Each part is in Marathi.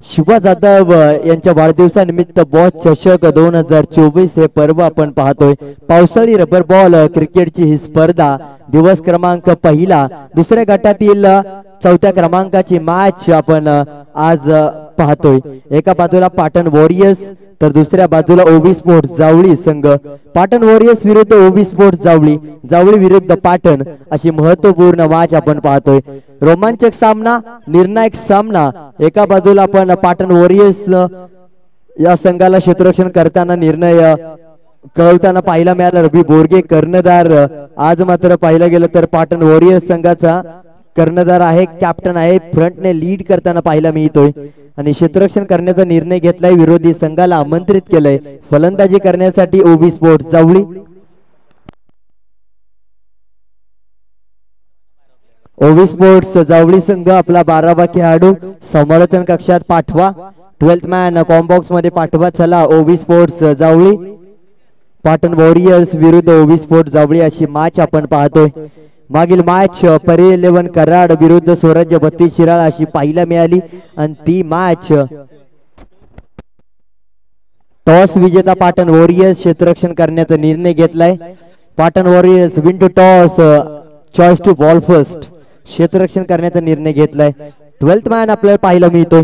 शिवा जाधव यांच्या वाढदिवसानिमित्त बॉस चषक 2024 हे पर्व आपण पाहतोय। पावसाळी रबर बॉल क्रिकेटची ही स्पर्धा दिवस क्रमांक पहिला दुसऱ्या गटातील चौथ्या क्रमांकाची मॅच आपण आज पाहतोय। एका बाजूला पाटण वॉरियर्स तर दुसऱ्या बाजूला ओबी स्पोर्ट्स जावळी संघ। पाटण वॉरियर्स विरुद्ध ओबी स्पोर्ट्स जावळी, जावळी विरुद्ध पाटण अशी महत्त्वपूर्ण मॅच आपण पाहतोय। रोमांचक सामना, निर्णायक सामना। एका बाजूला आपण पाटण वॉरियर्स या संघाला क्षेत्ररक्षण करताना निर्णय कळवताना पाहायला मिळाला रवी बोरगे कर्णधार। आज मात्र पाहिलं गेलं तर पाटण वॉरियर्स संघाचा कर्णधार आहे, कॅप्टन आहे, फ्रंटने लीड करताना पाहायला मिळतोय आणि क्षेत्ररक्षण करण्याचा निर्णय घेतलाय। विरोधी संघाला आमंत्रित केलंय फलंदाजी करण्यासाठी ओबी स्पोर्ट्स जावळी। ओबी स्पोर्ट्स जावळी संघ आपला 12वा खेळाडू समालोचन कक्षात पाठवा, 12th मॅन कॉम्बॉक्स मध्ये पाठवा। चला ओबी स्पोर्ट्स जावळी पाटण वॉरियर्स विरुद्ध ओबी स्पोर्ट्स जावळी अशी मॅच आपण पाहतोय। मागील मॅच परे 11 कराड विरुद्ध स्वराज्य 32 शिराळा अशी पाहायला मिळाली आणि ती मॅच टॉस विजेता पाटण वॉरियर्स क्षेत्ररक्षण करण्याचा निर्णय घेतलाय। Patan warriors win to toss, choice to bowl first क्षेत्ररक्षण करण्याचा निर्णय घेतलाय। 12th मॅन आपल्याला पाहायला मिळतोय।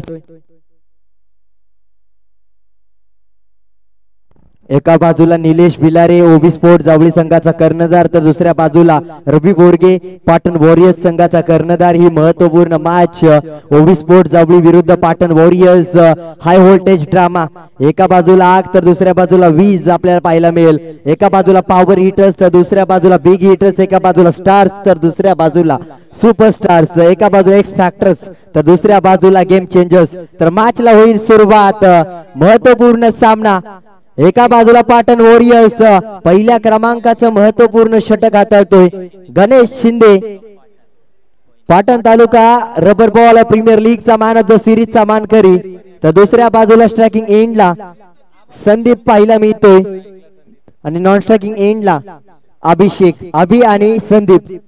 एका बाजूला निलेश बिलारे ओबी स्पोर्ट्स जावळी संघाचा कर्णधार तर दुसऱ्या बाजूला रवी बोरगे पाटण वॉरियर्स संघाचा कर्णधार। ही महत्त्वपूर्ण मॅच ओबी स्पोर्ट्स जावळी विरुद्ध Patan warriors high voltage drama. एका बाजूला आग तर दुसऱ्या बाजूला वीज आपल्याला पाहायला मिळेल। एका बाजूला पॉवर हिटर्स तर दुसऱ्या बाजूला बिग हिटर्स, एका बाजूला स्टार्स तर दुसऱ्या बाजूला सुपरस्टार्स, एका बाजूला एक्स फॅक्टर्स तर दुसऱ्या बाजूला गेम चेंजर्स। तर मॅचला होईल सुरुवात। महत्त्वपूर्ण सामना। एका बाजूला पाटण वॉरियर्स पहिल्या क्रमांकाचं महत्त्वपूर्ण षटक हाताळतोय गणेश शिंदे, पाटण तालुका रबर बॉल प्रीमियर लीगचा मॅन ऑफ द सिरीजचा मानकरी। तर दुसऱ्या बाजूला स्ट्रायकिंग एंडला संदीप पाहायला मिळतोय आणि नॉन स्ट्रायकिंग एंडला अभिषेक, अभि आणि संदीप।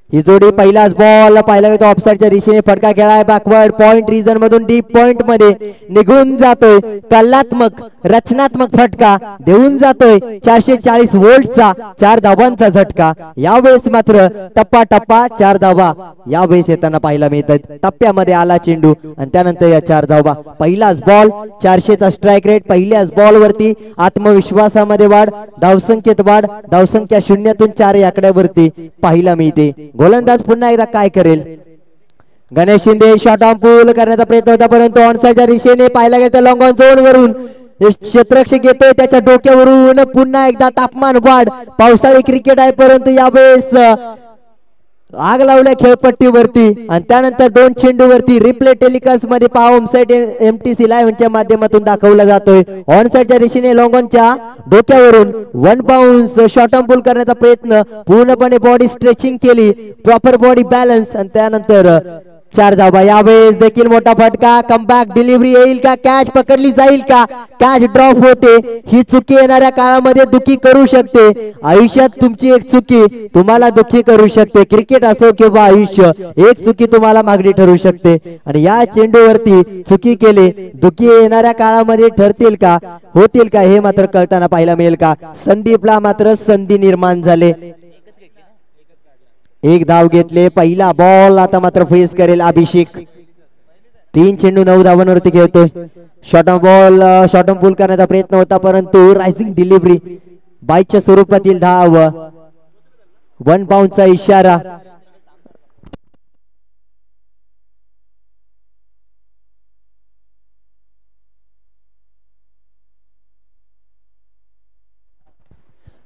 ही जोडी पहिलाच बॉल पाहिला गेला ऑफसाइडच्या दिशेने फटका खेळाय बॅकवर्ड पॉइंट रिजन मधून डीप पॉइंट मध्ये निघून जातोय। कलात्मक रचनात्मक फटका देऊन जातोय 440 व्होल्टचा 4 धावांचा झटका। यावेळेस मात्र टप्पा टप्पा 4 धावा यावेळेस येताना पाहायला मिळतात। टप्प्यामध्ये आला चेंडू आणि त्यानंतर या 4 धावा। पहिलाच बॉल 400चा स्ट्राइक रेट। पहिल्याच बॉल वरती आत्मविश्वासामध्ये वाढ, धावसंख्येत वाढ, धावसंख्या 0 तून 4 या आकड्यावरती पाहायला मिळते। गोलंदाज पुन्हा एकदा काय करेल? Ganesh Shinde shot on pull करण्याचा प्रयत्न होता परंतु ऑनसाइडच्या दिशेने पाहायला गेलं लॉंग ऑन झोन वरून क्षेत्ररक्षक येतोय त्याच्या डोक्यावरून। पुन्हा एकदा तापमान वाढ, पावसाळी क्रिकेट आहे परंतु यावेळेस आग लावल्या खेळपट्टीवरती आणि त्यानंतर 2 चेंडूवरती रिप्ले टेलिकास्ट मध्ये पाहून साइड एमटीसी लाईव्हच्या माध्यमातून दाखवला जातोय। ऑन साइडच्या दिशेने लॉंगॉनच्या डोक्यावरून 1 बाउन्स शॉट ऑन पूल करण्याचा प्रयत्न, पूर्णपणे बॉडी स्ट्रेचिंग केली, प्रॉपर बॉडी बॅलन्स आणि त्यानंतर 4 धावा। यावेळेस देखील मोठा फटका, कमबॅक डिलिव्हरी येईल का, कॅच पकडली जाईल का, कॅच ड्रॉप होते। ही चुकी येणाऱ्या काळामध्ये दुखी करू शकते। आयुष्यात तुमची एक चुकी तुम्हाला दुखी करू शकते। क्रिकेट असो किंवा आयुष्य, एक चुकी तुम्हाला मागणी ठरू शकते आणि या चेंडूवरती चुकी केली, दुखी येणाऱ्या काळामध्ये ठरतील का, होतील का हे मात्र कळताना पाहायला मिळेल का। संदीपला मात्र संधी निर्माण झाले, 1 धाव घेतले। पहिला बॉल आता मात्र फेस करेल अभिषेक। 3 चेंडू 9 धावांवरती खेळतोय। Shot on ball shot on pull करण्याचा प्रयत्न होता परंतु रायझिंग डिलिव्हरी, बाईच्या स्वरूपातील धाव, 1 बाउन्सचा इशारा।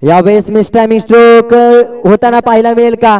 यावेळेस मिस टायमिंग स्ट्रोक होताना पाहायला मिळेल का।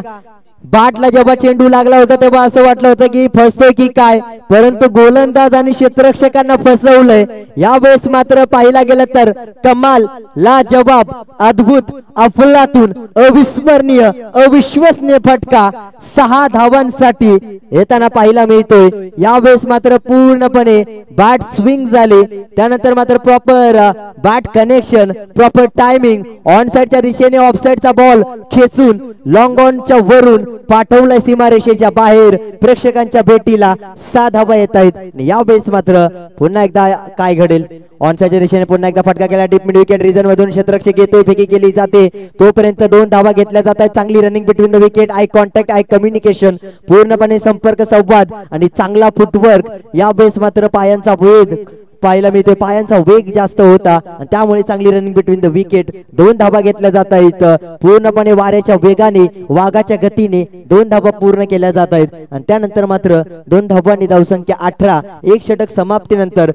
बाटला जेव्हा चेंडू लागला होता तेव्हा असं वाटलं होतं की फसतोय की काय, परंतु गोलंदाज आणि क्षेत्ररक्षकांना फसवलंय। यावेळेस मात्र पाहिला गेलं तर कमाल, लाजवाब, अद्भुत, अफलातून, अविस्मरणीय, अविश्वसनीय फटका 6 धावांसाठी येताना पाहायला मिळतोय। यावेळेस मात्र पूर्णपणे बॅट स्विंग झाली, त्यानंतर मात्र proper bat connection, proper timing, on साइडच्या दिशेने ऑफ साइडचा बॉल खेचून लॉंग ऑनच्या वरून पाठवलंय सीमारेषेच्या बाहेर, प्रेक्षकांच्या भेटीला 6 धावा येत आहेत। या बेस मात्र पुन्हा एकदा काय घडेल, ऑनसाइडच्या दिशेने पुन्हा एकदा फटका केला डीप मिड विकेट रिजन मधून, क्षेत्ररक्षक येतोय, फेकी केली जाते, तोपर्यंत 2 धावा घेतल्या जात आहेत। चांगली running between the wicket, eye contact, I communication, पूर्णपणे संपर्क संवाद आणि चांगला फुटवर्क। या बेस मात्र पायांचा वेग पाहायला मिळतोय, पायांचा वेग जास्त होता आणि त्यामुळे चांगली रनिंग बिटवीन द विकेट, 2 धावा घेतल्या जात आहेत। पूर्णपणे वाऱ्याच्या वेगाने, वाघाच्या गतीने 2 धावा पूर्ण केल्या जात आहेत आणि त्यानंतर मात्र 2 धावांनी धावसंख्या 18, एक षटक समाप्तीनंतर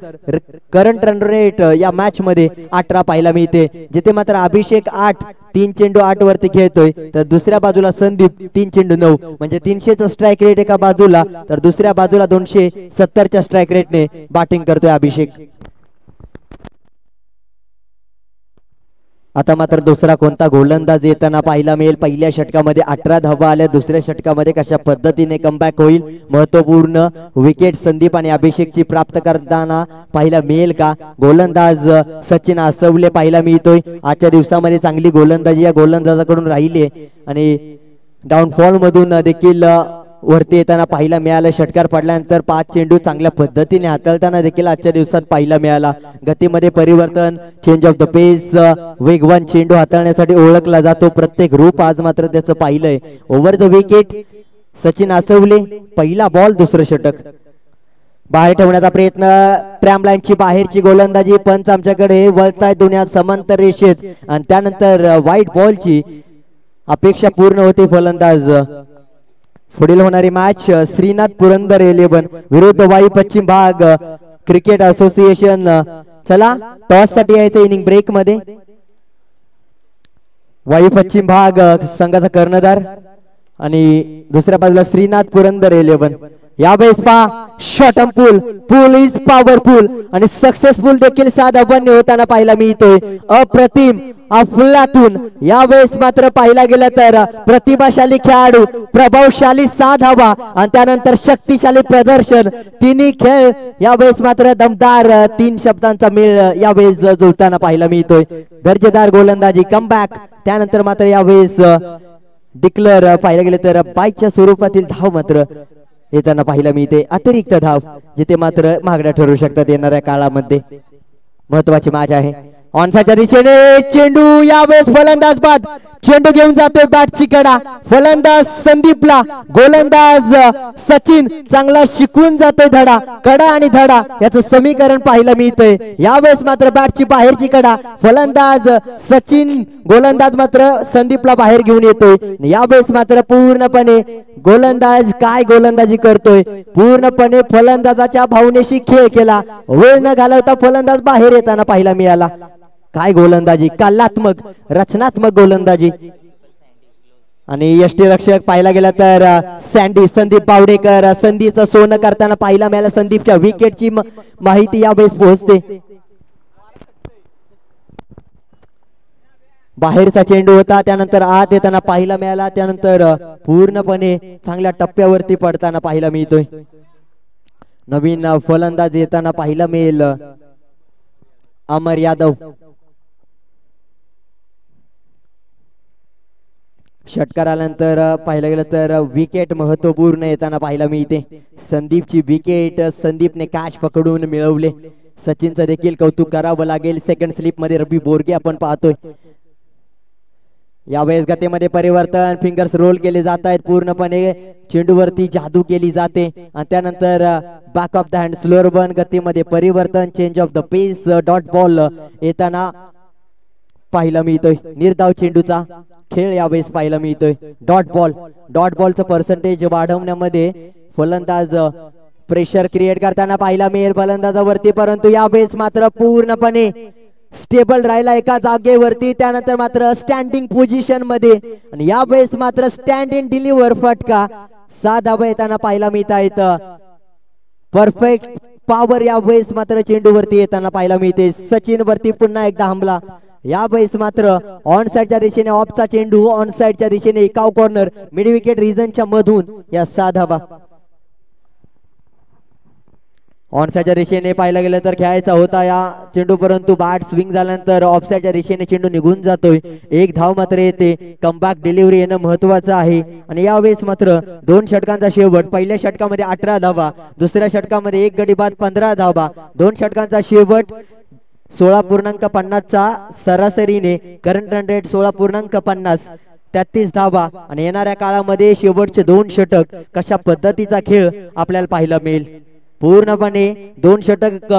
करंट रन रेट या मॅच मध्ये 18 पाहायला मिळते, जिथे मात्र अभिषेक 8, 3 चेंडू 8 वरती खेळतोय, तर दुसऱ्या बाजूला संदीप 3 चेंडू 9, म्हणजे 300चा स्ट्राइक रेट एका बाजूला, तर दुसऱ्या बाजूला 270च्या स्ट्राइक रेटने बॅटिंग करतोय अभिषेक। आता मात्र दुसरा कोणता गोलंदाज येताना पाहायला मिळेल। पहिल्या षटकामध्ये 18 धावा आल्या, दुसऱ्या षटकामध्ये कशा पद्धतीने कमबॅक होईल, महत्वपूर्ण विकेट संदीप आणि अभिषेकची प्राप्त करताना पाहायला मिळेल का। गोलंदाज सचिन आसवले पाहायला मिळतोय, आजच्या दिवसामध्ये चांगली गोलंदाजी या गोलंदाजाकडून राहिली आणि डाऊनफॉल मधून देखील वरती येताना पाहायला मिळालं। षटकार पडल्यानंतर 5 चेंडू चांगल्या पद्धतीने हाताळताना देखील आजच्या दिवसात पाहायला मिळाला। गतीमध्ये परिवर्तन, चेंज ऑफ द पेस, वेगवान चेंडू हाताळण्यासाठी ओळखला जातो प्रत्येक रूप, आज मात्र त्याचं पाहिलंय। Over the wicket Sachin Asawale, पहिला बॉल दुसरं षटक, बाहेर ठेवण्याचा प्रयत्न, ट्रॅम लाईनची बाहेरची गोलंदाजी, पंच आमच्याकडे वळताय दुनियात समांतर रेषेत आणि त्यानंतर व्हाईट बॉलची अपेक्षा पूर्ण होते फलंदाज। पुढील होणारी मॅच श्रीनाथ पुरंदर 11 विरुद्ध वाई पश्चिम भाग क्रिकेट असोसिएशन। चला टॉस साठी यायचं इनिंग ब्रेक मध्ये, वाई पश्चिम भाग संघाचा कर्णधार आणि दुसऱ्या बाजूला श्रीनाथ पुरंदर 11। यावेळेस पहा shot and pool is powerful आणि सक्सेसफुल देखील 6 धावांनी होताना पाहायला मिळतोय। अप्रतिम अफलातून यावेळेस मात्र पाहायला गेलं तर प्रतिभाशाली खेळाडू, प्रभावशाली 6 धावा आणि त्यानंतर शक्तिशाली प्रदर्शन, तिन्ही खेळ यावेळेस मात्र दमदार 3 शब्दांचा मेळ यावेळेस जुळताना पाहायला मिळतोय। दर्जेदार गोलंदाजी, कमबॅक, त्यानंतर मात्र यावेळेस डिक्लेअर पाहायला गेले तर बाईकच्या स्वरूपातील धाव मात्र येताना पाहायला मिळते, अतिरिक्त धाव, जिथे मात्र महागड्या ठरू शकतात येणाऱ्या काळामध्ये। महत्वाची मॅच आहे। ऑनसाइडच्या दिशेने चेंडू, यावेळेस फलंदाज बाद, चेंडू घेऊन जातोय बॅटची कडा, फलंदाज संदीपला, गोलंदाज सचिन चांगला शिकून जातोय धडा, कडा आणि धडा याचं समीकरण पाहायला मिळतंय। यावेळेस मात्र बॅटची बाहेरची कडा, फलंदाज सचिन, गोलंदाज मात्र संदीपला बाहेर घेऊन येतोय। यावेळेस मात्र पूर्णपणे गोलंदाज काय गोलंदाजी करतोय, पूर्णपणे फलंदाजाच्या भावनेशी खेळ केला, वेळ न घालवता फलंदाज बाहेर येताना पाहायला मिळाला। काय गोलंदाजी, कलात्मक रचनात्मक गोलंदाजी। आणि यष्टीरक्षक पाहायला गेला तर सँडी संदीप बावडेकर, संधीचं सोनं करताना पाहायला मिळालं। संदीपच्या विकेटची माहिती यावेळेस पोहोचते, बाहेरचा चेंडू होता, त्यानंतर आत येताना पाहायला मिळाला, त्यानंतर पूर्णपणे चांगल्या टप्प्यावरती पडताना पाहायला मिळतोय। नवीन फलंदाज येताना पाहायला मिळेल अमर यादव। षटकार आल्यानंतर पाहायला गेलं तर विकेट महत्वपूर्ण येताना पाहायला मिळते। संदीपची विकेट संदीपने कॅच पकडून मिळवले, सचिनचं देखील कौतुक करावं लागेल। सेकंड स्लिप मध्ये रवी बोरगे आपण पाहतोय। यावेळेस गतीमध्ये परिवर्तन, फिंगर्स रोल केले जात आहेत, पूर्णपणे चेंडूवरती जादू केली जाते आणि त्यानंतर back of the hand slower one, गतीमध्ये परिवर्तन, change of the pace, dot ball येताना पाहायला मिळतोय। निर्धाव चेंडूचा खेळ यावेळेस पाहायला मिळतोय। डॉट बॉलचं पर्सेंटेज वाढवण्यामध्ये फलंदाज प्रेशर क्रिएट करताना पाहायला मिळेल फलंदाजावरती, परंतु यावेळेस मात्र पूर्णपणे स्टेबल राहिला एका जागेवरती, त्यानंतर मात्र स्टँडिंग पोझिशन मध्ये आणि यावेळेस मात्र स्टँड इन डिलिव्हर फटका 6 धावा येताना पाहायला मिळत आहेत। परफेक्ट पॉवर यावेळेस मात्र चेंडूवरती येताना पाहायला मिळते। सचिन वरती पुन्हा एकदा हमला, यावेळेस मात्र ऑन साइडच्या दिशेने ऑफचा चेंडू, ऑन साइडच्या दिशेने एकाव कॉर्नर, मिड विकेट रिजनच्या मधून या 6 धावा। ऑनसाईडच्या दिशेने पाहायला गेलं तर खेळायचा होता या चेंडू, परंतु बॅट स्विंग झाल्यानंतर ऑफसाईडच्या दिशेने चेंडू निघून जातोय. एक धाव मात्र येते. कमबॅक डिलिव्हरी येणं महत्वाचं आहे. आणि यावेळेस मात्र 2 षटकांचा शेवट. पहिल्या षटकामध्ये 18 धावा, दुसऱ्या षटकामध्ये 1 गडी बाद 15 धावा. 2 षटकांचा शेवट. 16.50 चा सरासरीने करंट रन रेट 16.50, 33 धावा. आणि येणाऱ्या काळामध्ये शेवटचे 2 षटक कशा पद्धतीचा खेळ आपल्याला पाहायला मिळेल. पूर्णपणे 2 षटक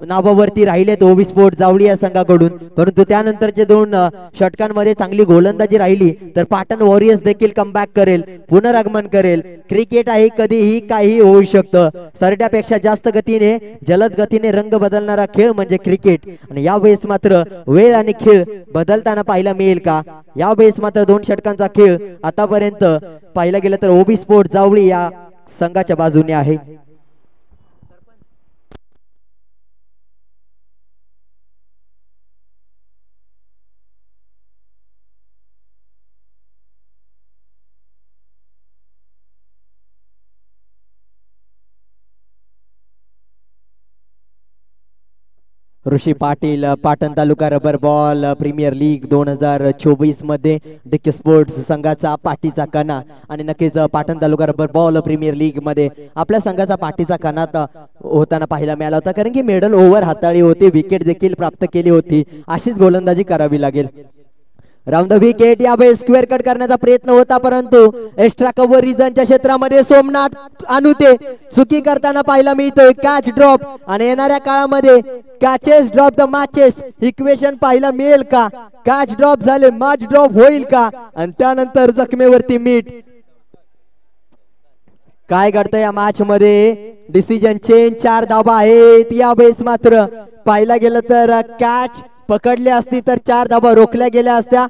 नावावरती राहिलेत ओबी स्पोर्ट जावळी या संघाकडून, परंतु त्यानंतरचे 2 षटकांमध्ये चांगली गोलंदाजी राहिली तर पाटण वॉरियर्स देखील कमबॅक करेल, पुनरागमन करेल. क्रिकेट आहे, कधीही काही होऊ शकतं. सरड्यापेक्षा जास्त गतीने, जलद गतीने रंग बदलणारा खेळ म्हणजे क्रिकेट. आणि यावेळेस मात्र वेळ आणि खेळ बदलताना पाहायला मिळेल का? यावेळेस मात्र 2 षटकांचा खेळ आतापर्यंत पाहायला गेलं तर ओबी स्पोर्ट जावळी या संघाच्या बाजूने आहे. ऋषी पाटील, पाटण तालुका रबर बॉल प्रीमियर लीग 2024 मध्ये डिके स्पोर्ट्स संघाचा पाठीचा कणा. आणि नक्कीच पाटण तालुका रबर बॉल प्रीमियर लीग मध्ये आपल्या संघाचा पाठीचा कणा होताना पाहायला मिळाला होता, कारण की मेडल ओव्हर हाताळली होती, विकेट देखील प्राप्त केली होती. अशीच गोलंदाजी करावी लागेल. Round the wicket. यावेळेस स्क्वेअर कट करण्याचा प्रयत्न होता, परंतु एक्स्ट्रा कव्हर रिजनच्या क्षेत्रामध्ये सोमनाथ अनुते चुकी करताना पाहायला मिळतोय. Catch drop. आणि येणाऱ्या काळामध्ये catches drop the matches equation पाहायला मिळेल का? कॅच ड्रॉप झाले, मॅच ड्रॉप होईल का? आणि त्यानंतर जखमेवरती मीठ. काय घडतं या मॅच मध्ये? Decision change. 4 धावा आहेत. यावेळेस मात्र पाहायला गेलं तर कॅच पकडले असती तर 4 धावा रोखल्या गेल्या असत्या.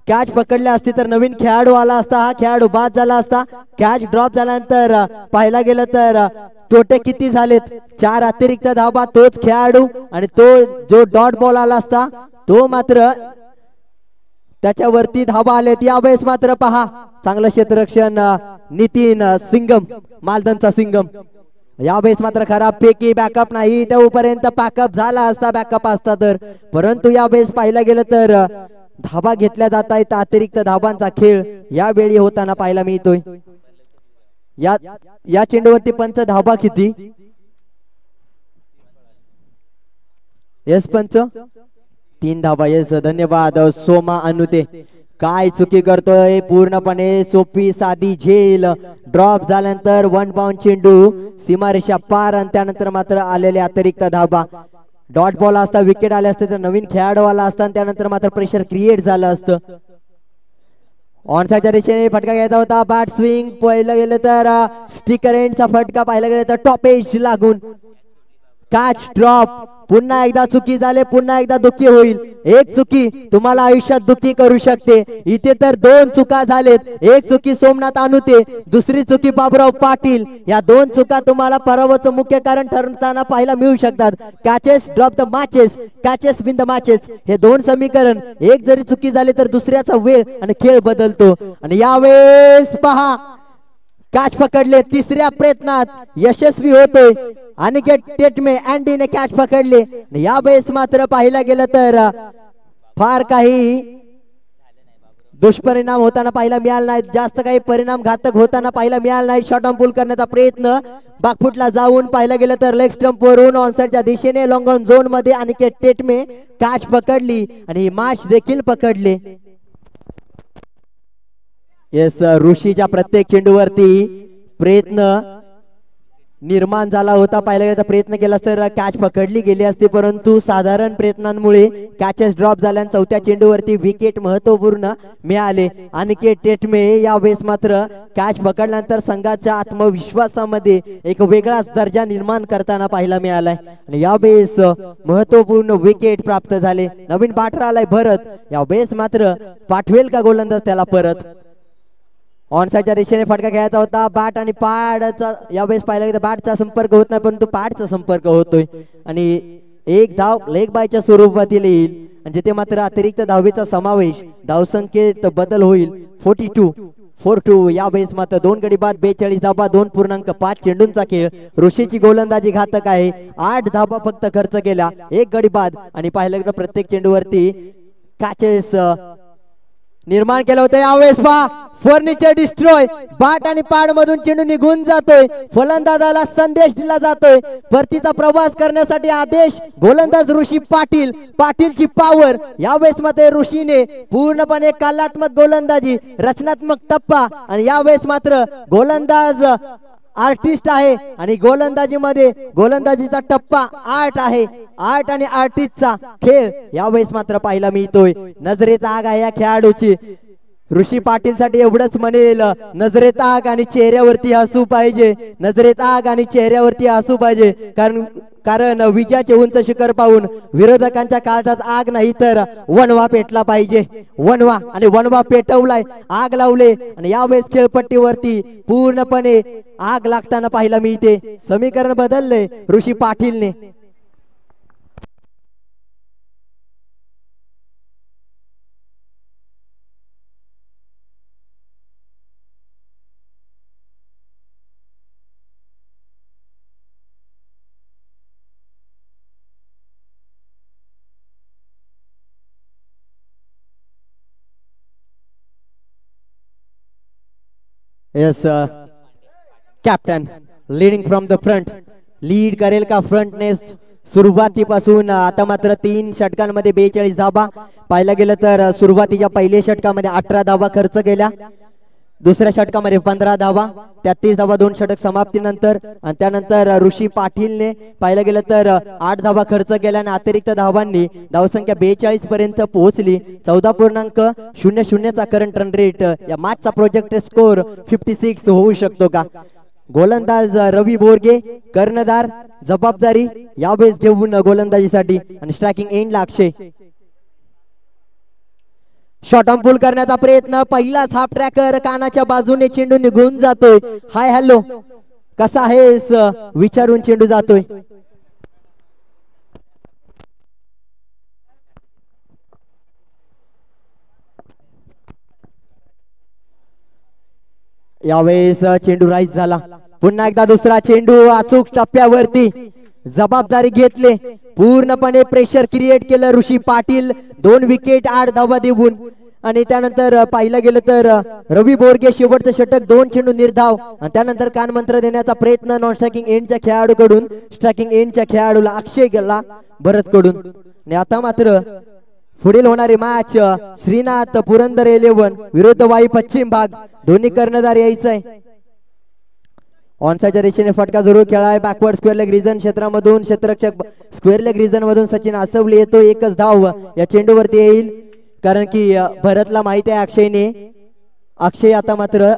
कॅच पकडल्या असती तर नवीन खेळाडू आला असता, हा खेळाडू बाद झाला असता. कॅच ड्रॉप झाल्यानंतर पाहायला गेलं तर तोटे किती झालेत? 4 अतिरिक्त धावा तोच खेळाडू, आणि तो जो डॉट बॉल आला असता तो मात्र त्याच्यावरती धावा आलेत. यावेळेस मात्र पहा चांगलं क्षेत्ररक्षण नितीन सिंगम, मालदनचा सिंगम. यावेळेस मात्र खराब पैकी बॅकअप नाही, तेवढपर्यंत पॅकअप झाला असता, बॅकअप असता तर. परंतु यावेळेस पाहायला गेलं तर धावा घेतल्या जात आहेत. अतिरिक्त धावांचा खेळ यावेळी होताना पाहायला मिळतोय. या चेंडूवरती पंच धावा किती? यस पंच 3 धावा. यस, धन्यवाद सोमा अनुते. काय चुकी करतोय? पूर्णपणे सोपी साधी झेल. ड्रॉप झाल्यानंतर 1 बाउंड चेंडू सीमारेषा पार, आणि त्यानंतर मात्र आलेले अतिरिक्त धावा. डॉट बॉल असता, विकेट आले असते तर नवीन खेळाडू आला असता, आणि त्यानंतर मात्र प्रेशर क्रिएट झालं असतं. ऑनसाईडच्या दिशेने फटका घ्यायचा होता. बॅट स्विंग पाहिलं गेलं तर स्टिकर एंडचा फटका पाहिला गेलं तर टॉप एज लागून कॅच ड्रॉप. पुन्हा एकदा चुकी झाले, पुन्हा एकदा दुःखी होईल. एक चुकी तुम्हाला आयुष्यात दुःखी करू शकते. इथे तर 2 चुका झालेत. एक चुकी सोमनाथ अनुते, दुसरी चुकी बाबूराव पाटील. या 2 चुका तुम्हाला पराभवाचं मुख्य कारण ठरताना पाहायला मिळू शकतात. Catches drop the matches, catches win the matches, हे 2 समीकरण. एक जरी चुकी झाली तर दुसऱ्याचा वेळ आणि खेळ बदलतो. आणि यावेळेस पहा कॅच पकडले. 3ऱ्या प्रयत्नात यशस्वी होतोय अनिकेत टेटमे. अँडीने कॅच पकडले. यावेळेस मात्र पाहायला गेलं तर फार काही दुष्परिणाम होताना पाहायला मिळाला नाही, जास्त काही परिणाम घातक होताना पाहायला मिळाला नाही. शॉर्ट ऑन पुल करण्याचा प्रयत्न बाकफुटला जाऊन पाहायला गेलं तर लेग स्टंप वरून ऑनसाइडच्या दिशेने लॉंग ऑन झोन मध्ये अनिकेत टेटमे कॅच पकडली आणि मॅच देखील पकडले. येस, ऋषीच्या प्रत्येक चेंडूवरती प्रयत्न निर्माण झाला होता. पाहिला गेला तर प्रयत्न केला तर कॅच पकडली गेली असती, परंतु साधारण प्रयत्नांमुळे कॅचेस ड्रॉप झाल्या. 4थ्या चेंडूवरती विकेट महत्वपूर्ण मिळाले. अनिकेत टेटमे यावेळेस मात्र कॅच पकडल्यानंतर संघाच्या आत्मविश्वासामध्ये एक वेगळाच दर्जा निर्माण करताना पाहायला मिळालाय. आणि यावेळेस महत्वपूर्ण विकेट प्राप्त झाले. नवीन बॅटर आलाय भरत. यावेळेस मात्र पाठवेल का गोलंदाज त्याला परत? ऑनसाईडच्या दिशेने फटका खेळायचा होता. बॅट आणि पॅडचा यावेळेस पाहिला गेला बॅटचा संपर्क होत नाही, परंतु पॅडचा संपर्क होतोय. आणि एक धाव लेग बायच्या स्वरूपातील येईल, आणि जिथे मात्र अतिरिक्त धावेचा समावेश, धावसंख्येत बदल होईल. 42 4-2 यावेळेस मात्र 2 गडी बाद 42 धाबा 2.5 चेंडूंचा खेळ. ऋषीची गोलंदाजी घातक आहे. 8 धाबा फक्त खर्च केला, 1 गडी बाद आणि पाहिलं तर प्रत्येक चेंडूवरती कॅचेस निर्माण केलं होतं. यावेळेस पहा फर्निचर डिस्ट्रॉय, बाट आणि पाड मधून चेंडू निघून जातोय. फलंदाजाला संदेश दिला जातोय, परतीचा प्रवास करण्यासाठी आदेश. गोलंदाज ऋषी पाटील, पाटीलची पावर. यावेळेस मात्र ऋषीने पूर्णपणे कलात्मक गोलंदाजी, रचनात्मक टप्पा आणि यावेळेस मात्र गोलंदाज आर्टिस्ट आहे आणि गोलंदाजीमध्ये गोलंदाजीचा टप्पा 8 आहे. 8 आणि आर्टिस्टचा खेळ यावेळेस मात्र पाहायला मिळतोय. नजरेत आग आहे या खेळाडूची. ऋषी पाटील साठी एवढंच म्हणेल, नजरेत आग आणि चेहऱ्यावरती हसू पाहिजे. नजरेत आग आणि चेहऱ्यावरती हसू पाहिजे. कारण विजयाचे उंच शिखर पाहून विरोधकांच्या काळजात आग नाही तर वणवा पेटला पाहिजे. वणवा आणि वणवा पेटवलाय, आग लावले आणि यावेळेस खेळपट्टीवरती पूर्णपणे आग लागताना पाहायला मिळते. समीकरण बदलले ऋषी पाटीलने. Yes, captain leading from the front. Lead करेल का फ्रंटने सुरुवातीपासून? आता मात्र 3 षटकांमध्ये 42 धाबा. पाहायला गेलं तर सुरुवातीच्या पहिल्या षटकामध्ये 18 धाबा खर्च केल्या, दुसऱ्या षटकामध्ये 15 धाबा, 33 धाबा 2 षटक समाप्तीनंतर आणि त्यानंतर ऋषी पाटीलने पाहायला गेलं तर 8 धाबा खर्च केल्या आणि अतिरिक्त धावांनी धावसंख्या 42 पर्यंत पोहोचली. 14.00 चा करंट रन रेट. या मॅचचा प्रोजेक्ट स्कोर 56 होऊ शकतो का? गोलंदाज रवी बोरगे, कर्णधार जबाबदारी यावेळेस घेऊन गोलंदाजीसाठी आणि स्ट्रायकिंग एंडला अक्षय. शॉट ऑन पुल करण्याचा प्रयत्न, पहिलाच हाफ ट्रॅकर कानाच्या बाजूने चेंडू निघून जातोय. हाय हॅलो कसा आहेस विचारून चेंडू जातोय. यावेळेस चेंडू राईस झाला. पुन्हा एकदा दुसरा चेंडू अचूक टप्प्यावरती जबाबदारी घेतले, पूर्णपणे प्रेशर क्रिएट केलं ऋषी पाटील. 2 विकेट 8 धावा देऊन आणि त्यानंतर पाहिलं गेलं तर रवी बोरगे शेवटचं षटक 2 चेंडू निर्धाव आणि त्यानंतर कानमंत्र देण्याचा प्रयत्न नॉन स्ट्रायकिंग एंडच्या खेळाडूकडून. स्ट्रायकिंग एंडच्या खेळाडूला अक्षय गेला भरत कडून. आणि आता मात्र पुढील होणारी मॅच श्रीनाथ पुरंदर 11 विरुद्ध वाई पश्चिम भाग. दोन्ही कर्णधार यायचंय. ऑनसाइडच्या दिशेने फटका जरूर खेळाय. बॅकवर्ड स्क्वेअर लेग रिजन क्षेत्रामधून क्षेत्ररक्षक स्क्वेअर लेग रिजन मधून सचिन आसवली येतो. एकच धाव या चेंडूवरती येईल कारण की भरतला माहिती आहे अक्षयने. अक्षय आता मात्र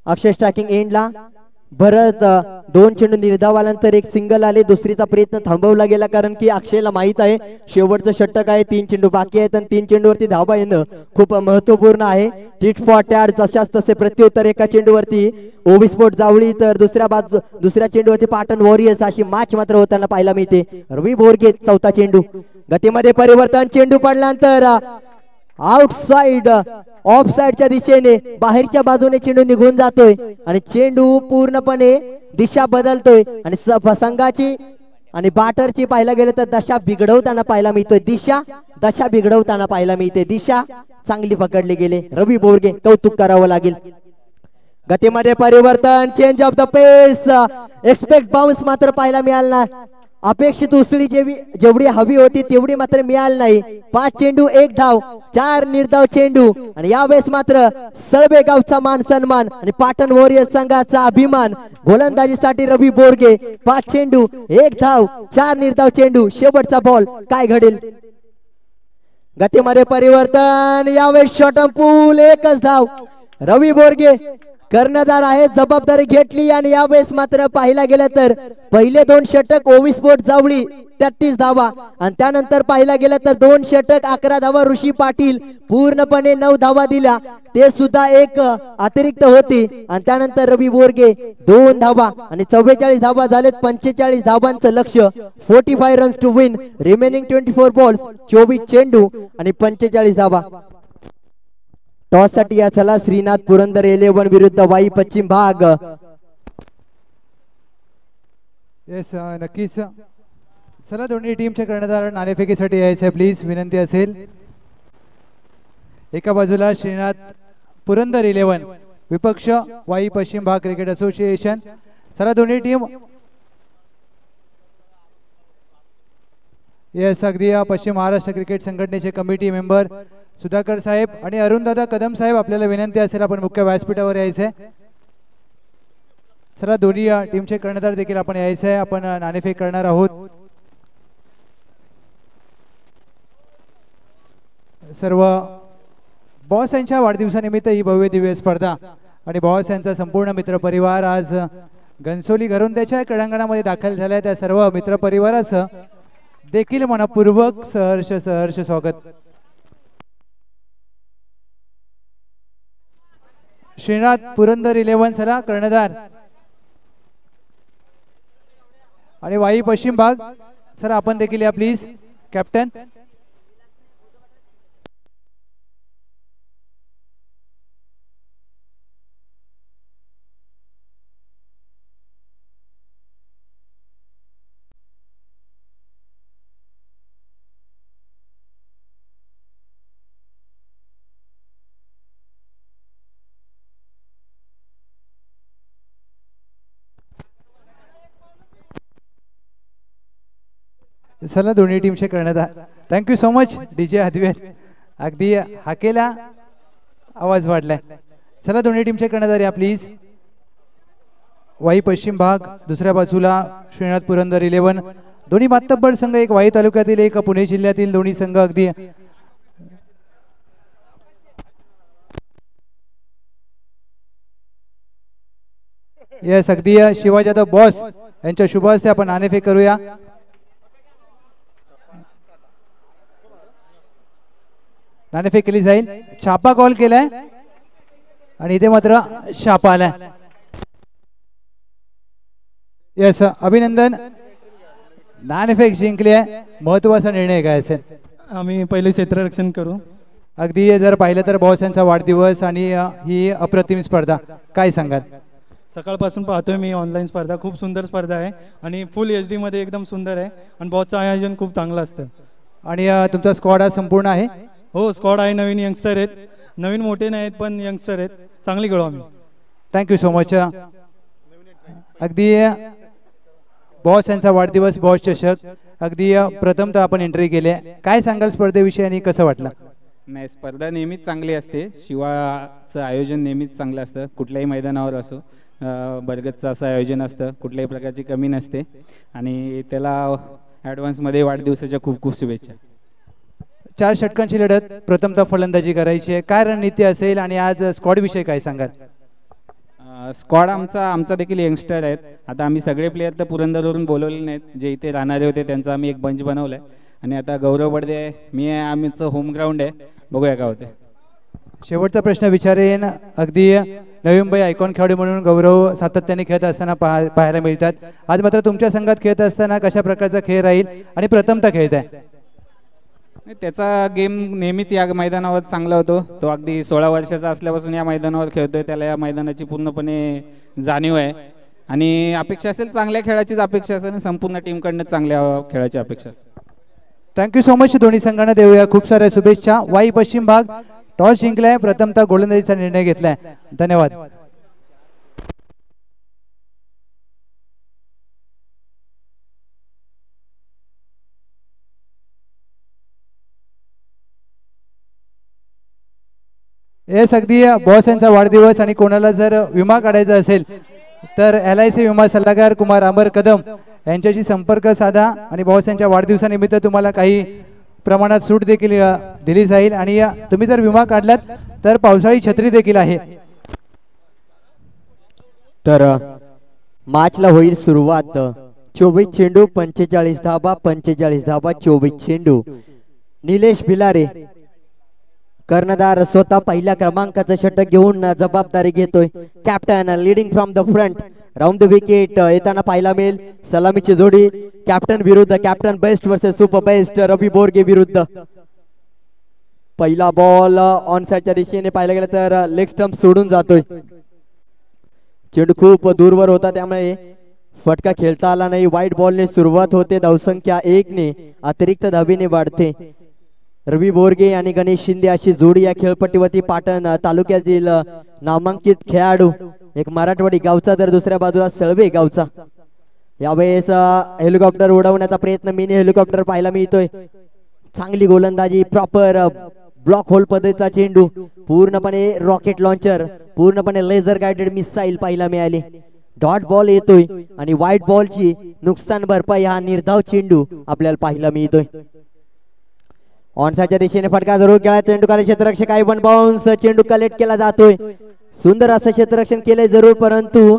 अक्षय स्ट्रायकिंग एंडला. भरत 2 चेंडू निर्धाव आल्यानंतर एक सिंगल आले. दुसरीचा प्रयत्न थांबवला गेला कारण की अक्षयला माहित आहे शेवटचं षटक आहे, 3 चेंडू बाकी आहेत आणि 3 चेंडूवरती धावा येणं खूप महत्वपूर्ण आहे. टिट फॉर टॅट जशाच तसे प्रत्युत्तर. एका चेंडूवरती ओबी स्पोर्ट जावळी तर दुसऱ्या चेंडूवरती पाटण वॉरियर्स अशी मॅच मात्र होताना पाहायला मिळते. रवी बोरगे चौथा चेंडू. गतीमध्ये परिवर्तन, चेंडू पडल्यानंतर आउटसाइड ऑफ साइडच्या दिशेने बाहेरच्या बाजूने चेंडू निघून जातोय आणि चेंडू पूर्णपणे दिशा बदलतोय आणि संघाची आणि बॅटरची पाहायला गेलं तर दशा बिघडवताना पाहायला मिळतोय. दशा बिघडवताना पाहायला मिळते. दिशा चांगली पकडली गेले. रवी बोरगे कौतुक करावं लागेल. गतीमध्ये परिवर्तन, change of the pace, expect bounce मात्र पाहायला मिळाला. अपेक्षित उसळी जेवढी हवी होती तेवढी मात्र मिळाली नाही. 5 चेंडू 1 धाव, 4 निर्धाव चेंडू आणि यावेळेस मात्र सळवेगावचा मान सन्मान आणि पाटण वॉरियर्स संघाचा अभिमान. गोलंदाजीसाठी रवी बोरगे 5 चेंडू 1 धाव, 4 निर्धाव चेंडू. शेवटचा बॉल काय घडेल? गतीमध्ये परिवर्तन, यावेळेस शॉट ऑन पूल, एकच धाव. रवी बोरगे कर्णधार आहे, जबाबदारी घेतली आणि यावेळेस मात्र पाहायला गेलं तर पहिले 2 षटक ओवी स्पोर्ट जावळी 33 धावा आणि त्यानंतर पाहायला गेलं तर 2 षटक 11 धावा ऋषी पाटील पूर्णपणे 9 धावा दिल्या. ते सुद्धा एक अतिरिक्त होती आणि त्यानंतर रवी बोरगे 2 धावा आणि 44 धावा झालेत. 45 धावांचं लक्ष्य. 45 runs to win. Remaining 24 balls, 24 चेंडू आणि 45 धावा. टॉस साठी या चला श्रीनाथ पुरंदर 11 विरुद्ध वाई पश्चिम भाग. येस नक्कीच. चला दोन्ही टीमच्या कर्णधार नाणेफेकीसाठी यायचं प्लीज विनंती असेल. एका बाजूला श्रीनाथ पुरंदर 11 विपक्ष वाई पश्चिम भाग क्रिकेट असोसिएशन. चला दोन्ही टीम. येस अगदी पश्चिम महाराष्ट्र क्रिकेट संघटनेचे कमिटी मेंबर सुधाकर साहेब आणि अरुणदादा कदम साहेब आपल्याला विनंती असेल आपण मुख्य व्यासपीठावर यायचंय. चला दोन्ही टीमचे कर्णधार देखील आपण यायचंय. आपण नाणेफेक करणार आहोत. सर्व बॉस यांच्या वाढदिवसानिमित्त ही भव्य दिव्य स्पर्धा आणि बॉस यांचा संपूर्ण मित्रपरिवार आज घनसोली घरोंद्याच्या क्रीडांगणामध्ये दाखल झालाय. त्या सर्व मित्रपरिवाराचं देखील मनपूर्वक सहर्ष सहर्ष स्वागत. श्रीनाथ पुरंदर 11 चला कर्णधार आणि वाई पश्चिम भाग. चला आपण देखील या प्लीज कॅप्टन. चला दोन्ही टीमचे कर्णधार. Thank you so much DJ Hadvel. अगदी हाकेला आवाज वाढलाय. चला दोन्ही टीमचे कर्णधार या प्लीज. वाई पश्चिम भाग दुसऱ्या बाजूला श्रीनाथ पुरंदर 11 दोन्ही मातब्बर संघ एक वाई तालुक्यातील एक पुणे जिल्ह्यातील दोन्ही संघ अगदी येस अगदी शिवाजी जाधव बॉस यांच्या शुभ हस्ते आपण नाणेफेक करूया. नाणेफेक केली जाईल. छापा कॉल केलाय आणि इथे मात्र छापा आलाय. येस अभिनंदन. नाणेफेक जिंकली आहे. महत्वाचा निर्णय काय असेल. आम्ही पहिले क्षेत्ररक्षण करू. अगदी जर पाहिलं तर बॉस यांचा वाढदिवस आणि ही अप्रतिम स्पर्धा काय सांगाल. सकाळपासून पाहतोय मी ऑनलाईन स्पर्धा. खूप सुंदर स्पर्धा आहे आणि फुल HD मध्ये एकदम सुंदर आहे आणि बॉसचं आयोजन खूप चांगलं असतं. आणि तुमचा स्क्वॉड आज संपूर्ण आहे. हो स्क्वॉड आहे. नवीन यंगस्टर आहेत. नवीन मोठे नाहीत पण यंगस्टर आहेत. चांगली खेळू आम्ही. Thank you so much. अगदी बॉस यांचा वाढदिवस बॉस चषक अगदी प्रथमतः आपण एंट्री केली. काय सांगाल स्पर्धेविषयी आणि कसं वाटलं. नाही स्पर्धा नेहमीच चांगली असते. शिवाचं आयोजन नेहमीच चांगलं असतं. कुठल्याही मैदानावर असो बरगतचं असं आयोजन असतं. कुठल्याही प्रकारची कमी नसते आणि त्याला ॲडव्हान्समध्ये वाढदिवसाच्या खूप खूप शुभेच्छा. 4 षटकांची लढत प्रथमतः फलंदाजी करायची आहे. काय रणनीती असेल आणि आज स्क्वॉड विषयी काय सांगाल. स्क्वॉड आमचा देखील यंगस्टर आहेत. आता आम्ही सगळे प्लेयर तर पुरंदरवरून बोलवले नाहीत. जे इथे राहणारे होते त्यांचा आम्ही एक बंच बनवलाय आणि आता गौरव बडदे आहे मी आहे. आमचं होम ग्राउंड आहे. बघूया काय होते. शेवटचा प्रश्न विचारेन. अगदी नवी मुंबई आयकॉन खेळाडू म्हणून गौरव सातत्याने खेळत असताना पाहायला मिळतात. आज मात्र तुमच्या संघात खेळत असताना कशा प्रकारचा खेळ राहील आणि प्रथमतः खेळताय. त्याचा गेम नेहमीच या मैदानावर चांगला होतो. तो अगदी 16 वर्षाचा असल्यापासून या मैदानावर खेळतोय. त्याला या मैदानाची पूर्णपणे जाणीव आहे आणि अपेक्षा असेल चांगल्या खेळाचीच अपेक्षा असेल. संपूर्ण टीमकडनं चांगल्या खेळाची अपेक्षा असेल. Thank you so much. दोन्ही संघांना देऊया खूप साऱ्या शुभेच्छा. वाई पश्चिम भाग टॉस जिंकलाय. प्रथमतः गोलंदाजीचा निर्णय घेतलाय. धन्यवाद. येस अगदी बॉस यांचा वाढदिवस आणि कोणाला जर विमा काढायचा असेल तर LIC विमा सल्लागार कुमार अमर कदम यांच्याशी संपर्क साधा आणि बॉस यांच्या वाढदिवसानिमित्त तुम्हाला काही प्रमाणात सूट देखील दिली जाईल. आणि तुम्ही जर विमा काढलात तर पावसाळी छत्री देखील आहे. तर मॅचला होईल सुरुवात. 24 चेंडू 45 धाबा 45 धाबा 24 चेंडू. निलेश भिलारे कर्णधार स्वतः पहिल्या क्रमांकाचं षटक घेऊन जबाबदारी घेतोय. Captain leading from the front. Round the wicket येताना पाहायला मिळेल सलामीची जोडी. कॅप्टन विरुद्ध captain. Best versus super best. Ravi Borge विरुद्ध पहिला बॉल ऑन साइडच्या दिशेने पाहायला गेलं तर लेग स्टंप सोडून जातोय. चेंडू खूप दूरवर होता त्यामुळे फटका खेळता आला नाही. वाईट बॉलने सुरुवात होते. धावसंख्या 1 ने अतिरिक्त धावेने वाढते. रवी बोरगे आणि गणेश शिंदे अशी जोडी या खेळपट्टीवरती पाटण तालुक्यातील नामांकित खेळाडू. एक मराठवाडी गावचा तर दुसऱ्या बाजूला सळवे गावचा. यावेळेस हेलिकॉप्टर उडवण्याचा प्रयत्न मिनी हेलिकॉप्टर पाहायला मिळतोय. चांगली गोलंदाजी, प्रॉपर ब्लॉक होल पद्धतीचा चेंडू, पूर्णपणे रॉकेट लॉन्चर, पूर्णपणे लेझर गाइडेड मिसाईल पाहायला मिळाली. डॉट बॉल येतोय आणि व्हाईट बॉलची नुकसान भरपाई हा निर्धाव चेंडू आपल्याला पाहायला मिळतोय. ऑनसाइडच्या दिशेने फटका जरूर केला. चेंडू खाली क्षेत्ररक्षक आहे. वन बाउन्स चेंडू कलेक्ट केला जातोय. सुंदर असं क्षेत्ररक्षण केलंय जरूर, परंतु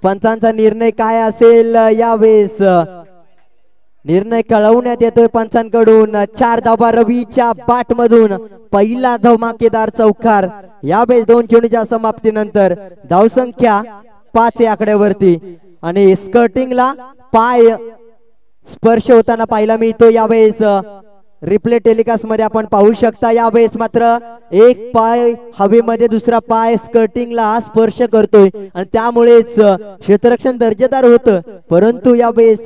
पंचांचा निर्णय काय असेल यावेळेस निर्णय कळवण्यात येतोय पंचांकडून. 4 धावा रवीच्या बाट मधून पहिला धमाकेदार चौकार. यावेळेस 2 चेंडूच्या समाप्तीनंतर धावसंख्या 5 या आकड्यावरती आणि स्कर्टिंगला पाय स्पर्श होताना पाहायला मिळतो. यावेळेस रिप्ले टेलिकास्ट मध्ये आपण पाहू शकता. यावेळेस मात्र एक पाय हवेमध्ये, दुसरा पाय स्कर्टिंगला स्पर्श करतोय आणि त्यामुळेच क्षेत्ररक्षण दर्जेदार होतं, परंतु यावेळेस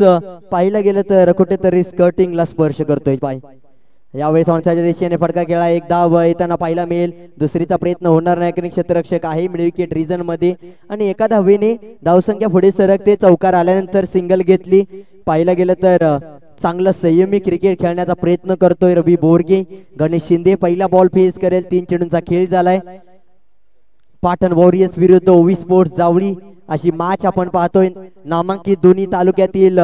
पाहिलं गेलं तर कुठेतरी स्कर्टिंगला स्पर्श करतोय पाय. यावेळेस ऑनसाइडच्या दिशेने फटका खेळा. 1 धाव येताना पाहायला मिळेल. दुसरीचा प्रयत्न होणार नाही कारण क्षेत्ररक्षक आहे मिड विकेट रिजन मध्ये आणि एका धावेने धावसंख्या पुढे सरकते. चौकार आल्यानंतर सिंगल घेतली. पाहिलं गेलं तर चांगलं संयमी क्रिकेट खेळण्याचा प्रयत्न करतोय रवी बोरगे. गणेश शिंदे पहिला बॉल फेस करेल. 3 चेंडूंचा खेळ झालाय. पाटण वॉरियर्स विरुद्ध ओवी स्पोर्ट्स जावळी अशी मॅच आपण पाहतोय. नामांकित दोन्ही तालुक्यातील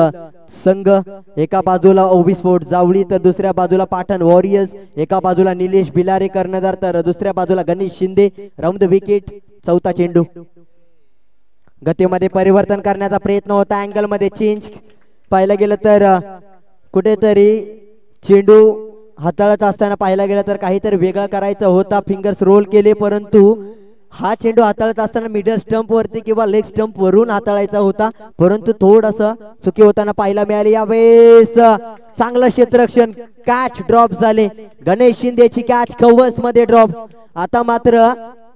संघ, एका बाजूला ओवी स्पोर्ट्स जावळी तर दुसऱ्या बाजूला पाटण वॉरियर्स. एका बाजूला निलेश बिलारे कर्णधार तर दुसऱ्या बाजूला Ganesh Shinde round the wicket. चौथा चेंडू गतीमध्ये परिवर्तन करण्याचा प्रयत्न होता. अँगल मध्ये चेंज पाहायला गेलं तर कुठेतरी चेंडू हाताळत असताना पाहायला गेलं तर काहीतरी वेगळं करायचं होता. फिंगर्स रोल केले, परंतु हा चेंडू हाताळत असताना मिडल स्टंप वरती किंवा लेग स्टंप वरून हाताळायचा होता, परंतु थोडंसं चुकी होताना पाहायला मिळाली. यावेळेस चांगलं क्षेत्ररक्षण, कॅच ड्रॉप झाले. गणेश शिंदेची कॅच कव्हर्स मध्ये ड्रॉप. आता मात्र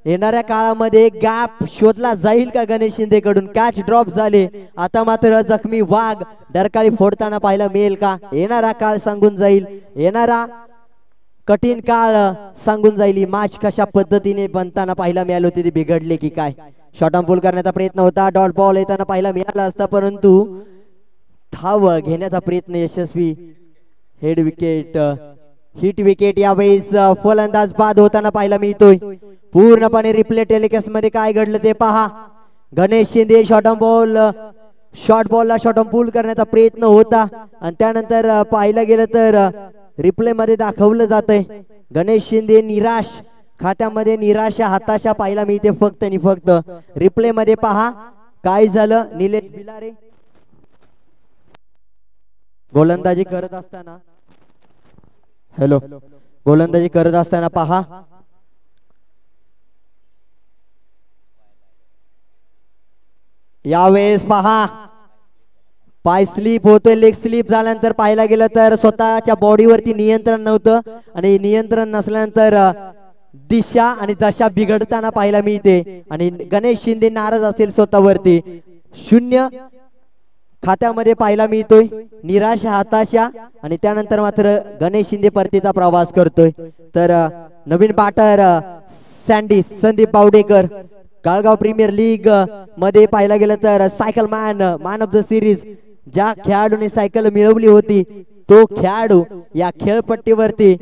येणाऱ्या काळामध्ये गॅप शोधला जाईल का गणेश शिंदे कडून. कॅच ड्रॉप झाले. आता मात्र जखमी वाघ डरकाळी फोडताना पाहायला मिळेल का. येणारा काळ सांगून जाईल, येणारा कठीण काळ सांगून जाईल ही मॅच कशा पद्धतीने बनताना पाहायला मिळाली होती, ती बिघडले की काय. शॉर्ट ऑन पुल करण्याचा प्रयत्न होता. डॉट बॉल येताना पाहायला मिळाला असता, परंतु धाव घेण्याचा प्रयत्न यशस्वी. Head wicket, hit wicket. यावेळेस फलंदाज बाद होताना पाहायला मिळतोय. पूर्णपणे रिप्ले टेलिकास्ट मध्ये काय घडलं ते पहा. Ganesh Shinde short on ball, short बॉलला शॉर्ट ऑन पुल करण्याचा प्रयत्न होता आणि त्यानंतर पाहायला गेलं तर रिप्ले मध्ये दाखवलं जातंय गणेश शिंदे निराश, खात्यामध्ये निराशा हताशा पाहायला मिळते फक्त आणि फक्त. रिप्ले मध्ये पहा काय झालं. निलेश बिलारे गोलंदाजी करत असताना, हॅलो, गोलंदाजी करत असताना पहा यावेळेस पहा पाय स्लिप होतोय. लेग स्लिप झाल्यानंतर पाहायला गेलं तर स्वतःच्या बॉडीवरती नियंत्रण नव्हतं आणि नियंत्रण नसल्यानंतर दिशा आणि दशा बिघडताना पाहायला मिळते आणि गणेश शिंदे नाराज असेल स्वतःवरती. 0 खात्यामध्ये पाहायला मिळतोय. निराशा हताशा आणि त्यानंतर मात्र गणेश शिंदे परतीचा प्रवास करतोय. तर नवीन batter Sandy Sandeep Bawdekar, Galgaon premier league मध्ये पाहायला गेलं तर cycle man of the series, ज्या खेळाडूने सायकल मिळवली होती तो खेळाडू या खेळपट्टीवरती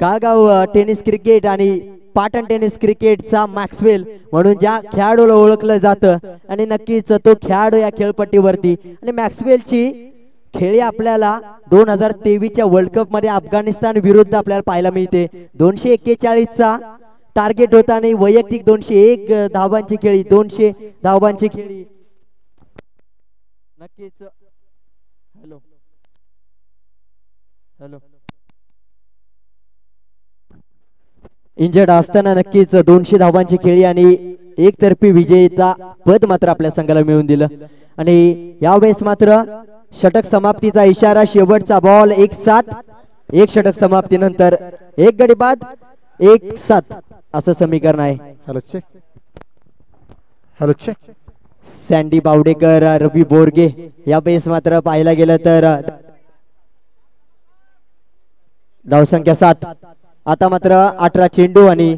गाळगाव टेनिस क्रिकेट आणि पाटण टेनिस क्रिकेटचा मॅक्सवेल म्हणून ज्या खेळाडूला ओळखलं जातं आणि नक्कीच तो खेळाडू या खेळपट्टीवरती. आणि मॅक्सवेलची खेळी आपल्याला 2023 च्या वर्ल्ड कप मध्ये अफगाणिस्तान विरुद्ध आपल्याला पाहायला मिळते. 241 चा टार्गेट होता आणि वैयक्तिक 201 धावांची खेळी, 200 धावांची खेळी. नक्कीच हॅलो हॅलो इंजर्ड असताना नक्कीच 200 धावांची खेळी आणि एकतर्फी विजयीचा पद मात्र आपल्या संघाला मिळवून दिलं. आणि यावेळेस मात्र षटक समाप्तीचा इशारा. शेवटचा बॉल 1 7 एक षटक समाप्तीनंतर एक गडी बाद 1-7 असं समीकरण आहे. Hello check, hello check. Sandy Bawdekar, Ravi Borge या बेस मात्र पाहायला गेलं तर धावसंख्या 7. आता मात्र 18 चेंडू आणि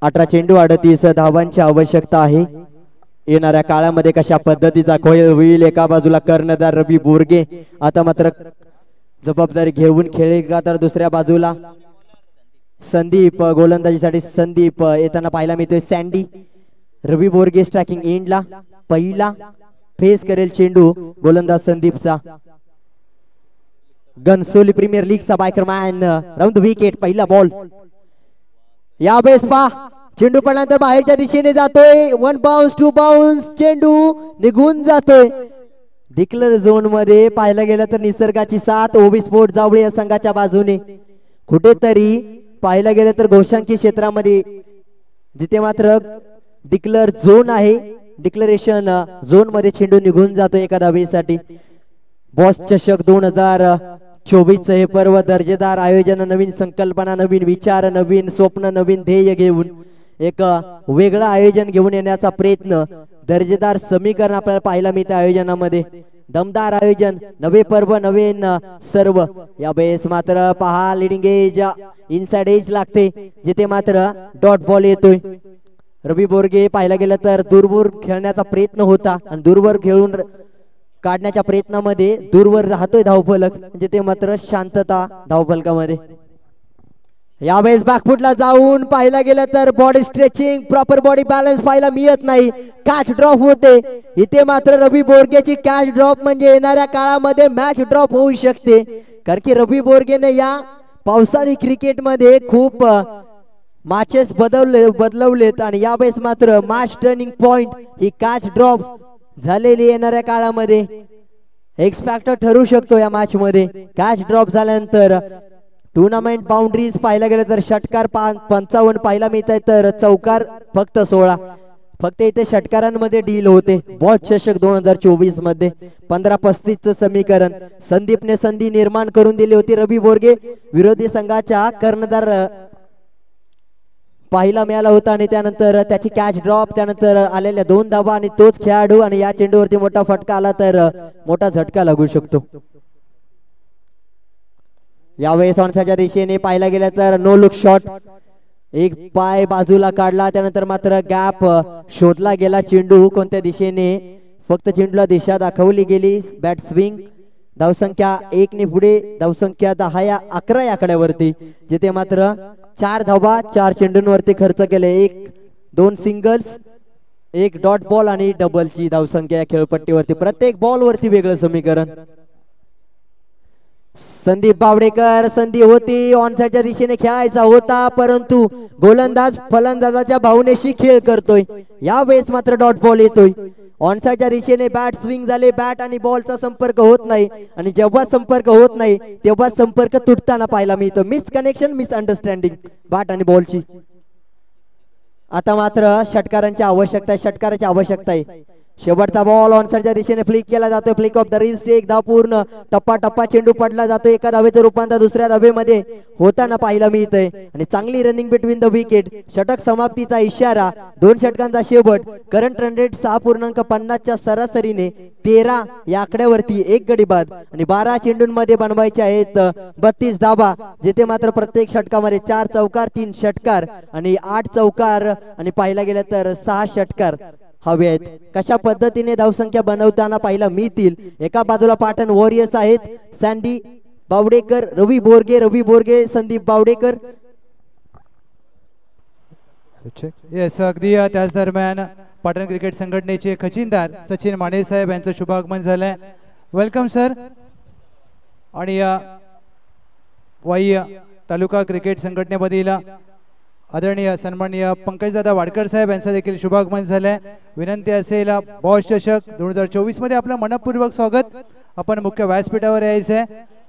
38 धावांची आवश्यकता आहे. येणाऱ्या काळामध्ये कशा पद्धतीचा खेळ होईल. एका बाजूला कर्णधार रवी बोरगे आता मात्र जबाबदारी घेऊन खेळेल का, तर दुसऱ्या बाजूला संदीप गोलंदाजीसाठी संदीप येताना पाहायला मिळतोय. सँडी रवी बोरगे स्ट्रायकिंग एंडला पहिला फेस करेल चेंडू गोलंदाज संदीपचा. गनसोली प्रीमियर लीगचा बायकरमॅन राऊंड विकेट पहिला बॉल. या बेस पा चेंडू पडल्यानंतर बाहेरच्या दिशेने जातोय. 1 बाउन्स 2 बाउन्स चेंडू निघून जातोय. डिक्लर झोन मध्ये पाहायला गेलं तर निसर्गाची साथ ओबी स्पोर्ट जावळी या संघाच्या बाजूने. कुठेतरी पाहायला गेलं तर घोषांकी क्षेत्रामध्ये जिथे मात्र डिक्लर झोन आहे, डिक्लरेशन झोन मध्ये चेंडू निघून जातो एका धावेसाठी. बॉस चषक 2024 हे पर्व दर्जेदार आयोजन, नवीन संकल्पना, नवीन विचार, नवीन स्वप्न, नवीन ध्येय घेऊन एक वेगळं आयोजन घेऊन येण्याचा प्रयत्न, दर्जेदार समीकरण आपल्याला पाहायला मिळते आयोजनामध्ये. दमदार आयोजन, नवे पर्व, नवीन सर्व. या बेस मात्र पहा लिडिंग एज इनसाइड एज लागते जिथे मात्र डॉट बॉल येतोय. रवी बोरगे पाहायला गेलं तर दूरवर खेळण्याचा प्रयत्न होता आणि दूरवर खेळून काढण्याच्या प्रयत्नामध्ये दूरवर राहतोय धावफलक, जिथे मात्र शांतता धावफलकामध्ये. यावेळेस बॅकफुटला जाऊन पाहायला गेलं तर body stretching, proper body balance पाहायला मिळत नाही. कॅच ड्रॉप होते इथे मात्र रवी बोरगेची कॅच ड्रॉप म्हणजे येणाऱ्या काळामध्ये मॅच ड्रॉप होऊ शकते. कारण की रवी बोरगेने या पावसाळी क्रिकेटमध्ये खूप मॅचेस बदलवलेत आणि यावेळेस मात्र मॅच टर्निंग पॉइंट ही कॅच ड्रॉप झालेली येणाऱ्या काळामध्ये एक्स फॅक्टर ठरू शकतो या मॅच मध्ये. कॅच ड्रॉप झाल्यानंतर टुर्नामेंट बाउंड्रीज पाहायला गेलं तर षटकार 55 पाहायला मिळत आहे, तर चौकार फक्त 16. फक्त इथे षटकारांमध्ये डील होते. बॉस चषक 2024 मध्ये 15-35 च समीकरण संदीपने संधी निर्माण करून दिली होती. रवी बोरगे विरोधी संघाच्या कर्णधार पाहायला मिळाला होता आणि त्यानंतर त्याची कॅच ड्रॉप, त्यानंतर आलेल्या 2 धावा आणि तोच खेळाडू आणि या चेंडूवरती मोठा फटका आला तर मोठा झटका लागू शकतो. यावेळेस ऑनसाच्या दिशेने पाहायला गेलं तर नो लुक शॉट, एक पाय बाजूला काढला, त्यानंतर मात्र गॅप शोधला गेला. चेंडू कोणत्या दिशेने, फक्त चेंडूला दिशा दाखवली गेली. Bat swing. धावसंख्या 1 ने पुढे, धावसंख्या 10 या 11 या आकड्यावरती, जिथे मात्र 4 धावा 4 चेंडूंवरती खर्च केले. 1-2 सिंगल्स, 1 डॉट बॉल आणि डबलची धावसंख्या या खेळपट्टीवरती. प्रत्येक बॉल वरती वेगळं समीकरण. संदीप बावडेकर संधी होती, ऑनसाइडच्या दिशेने खेळायचा होता, परंतु गोलंदाज फलंदाजाच्या भावनेशी खेळ करतोय. यावेळेस मात्र डॉट बॉल येतोय. ऑनसाइडच्या दिशेने बॅट स्विंग झाले, बॅट आणि बॉलचा संपर्क होत नाही आणि जेव्हा संपर्क होत नाही तेव्हा संपर्क तुटताना पाहायला मिळतो. मिसकनेक्शन, मिसअंडरस्टँडिंग बॅट आणि बॉलची. आता मात्र षटकारांची आवश्यकता आहे, षटकाराची आवश्यकता आहे. शेवटचा बॉल ऑनसाइडच्या दिशेने फ्लिक केला जातोय. Flick of the wrist. एक धाव पूर्ण. टप्पा टप्पा चेंडू पडला जातो. एका धावेचं रूपांतर दुसऱ्या धावेमध्ये होताना पाहायला मिळतंय आणि चांगली रनिंग बिटवीन द विकेट. षटक समाप्तीचा इशारा. 2 षटकांचा शेवट. करंट रन रेट 6.50 च्या सरासरीने 13 या आकड्यावरती 1 गडी बाद आणि 12 चेंडूंमध्ये बनवायचे आहेत 32 धावा, जिथे मात्र प्रत्येक षटकामध्ये 4 चौकार 3 षटकार आणि 8 चौकार आणि पाहायला गेलं तर 6 षटकार हवे आहेत. कशा पद्धतीने धावसंख्या बनवताना पाहायला मिळतील. एका बाजूला पाटण वॉरियर्स आहेत, सँडी बावडेकर, रवी बोरगे संदीप बावडेकर. येस, अगदी त्याच दरम्यान पाटण क्रिकेट संघटनेचे खजिनदार सचिन माने साहेब यांचं शुभागमन झालंय. Welcome sir. आणि वाई तालुका क्रिकेट संघटनेमधील आदरणीय सन्माननीय पंकजदादा वाडकर साहेब यांचं देखील शुभागमन झालंय. विनंती असेल, बॉस चषक 2024 मध्ये आपलं मनपूर्वक स्वागत. आपण मुख्य व्यासपीठावर यायचंय.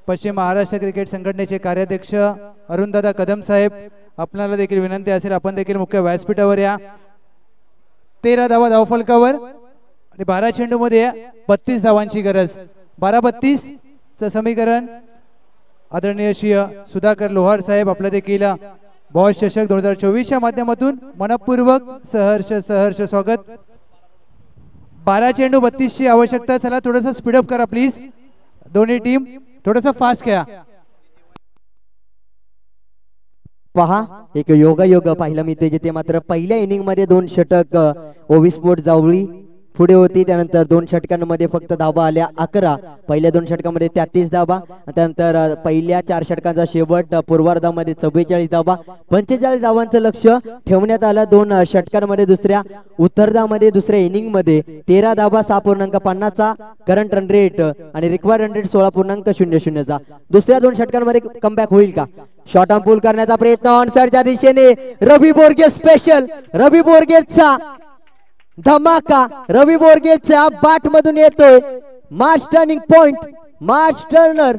पश्चिम महाराष्ट्र क्रिकेट संघटनेचे कार्याध्यक्ष अरुणदादा कदम साहेब, आपल्याला देखील विनंती असेल आपण देखील मुख्य व्यासपीठावर या. 13 धावा धावफलकावर आणि 12 चेंडू मध्ये 32 धावांची गरज. 12-32 चं समीकरण. आदरणीय श्री सुधाकर लोहार साहेब आपलं देखील बॉस चषक 2024 च्या माध्यमातून मनपूर्वक सहर्ष स्वागत. 12 चेंडू 32 ची आवश्यकता. चला थोडंसं स्पीडअप करा प्लीज. दोन्ही टीम थोडंसं फास्ट खेळा. पहा एक योगायोग पाहायला मिळते जिथे मात्र पहिल्या इनिंग मध्ये 2 षटक ओवी स्पोर्ट जावळी पुढे होती. त्यानंतर 2 षटकांमध्ये फक्त धावा आल्या 11. पहिल्या 2 षटकांमध्ये 33 धावा. त्यानंतर पहिल्या 4 षटकांचा शेवट पूर्वार्धामध्ये 44 धावा. 45 धावांचं लक्ष ठेवण्यात आलं 2 षटकांमध्ये. दुसऱ्या उत्तरार्धामध्ये दुसऱ्या इनिंग मध्ये 13 धावा 6.50 चा करंट रन रेट आणि रिक्वायर्ड रन रेट 16.00 चा. दुसऱ्या 2 षटकांमध्ये कमबॅक होईल का? शॉर्ट ऑन पूल करण्याचा प्रयत्न ऑनसाइडच्या दिशेने. रवी बोरगे स्पेशल. रवी बोरगेचा धमाका. रवी बोरगेच्या बॅट मधून येतोय. March turning point. March Turner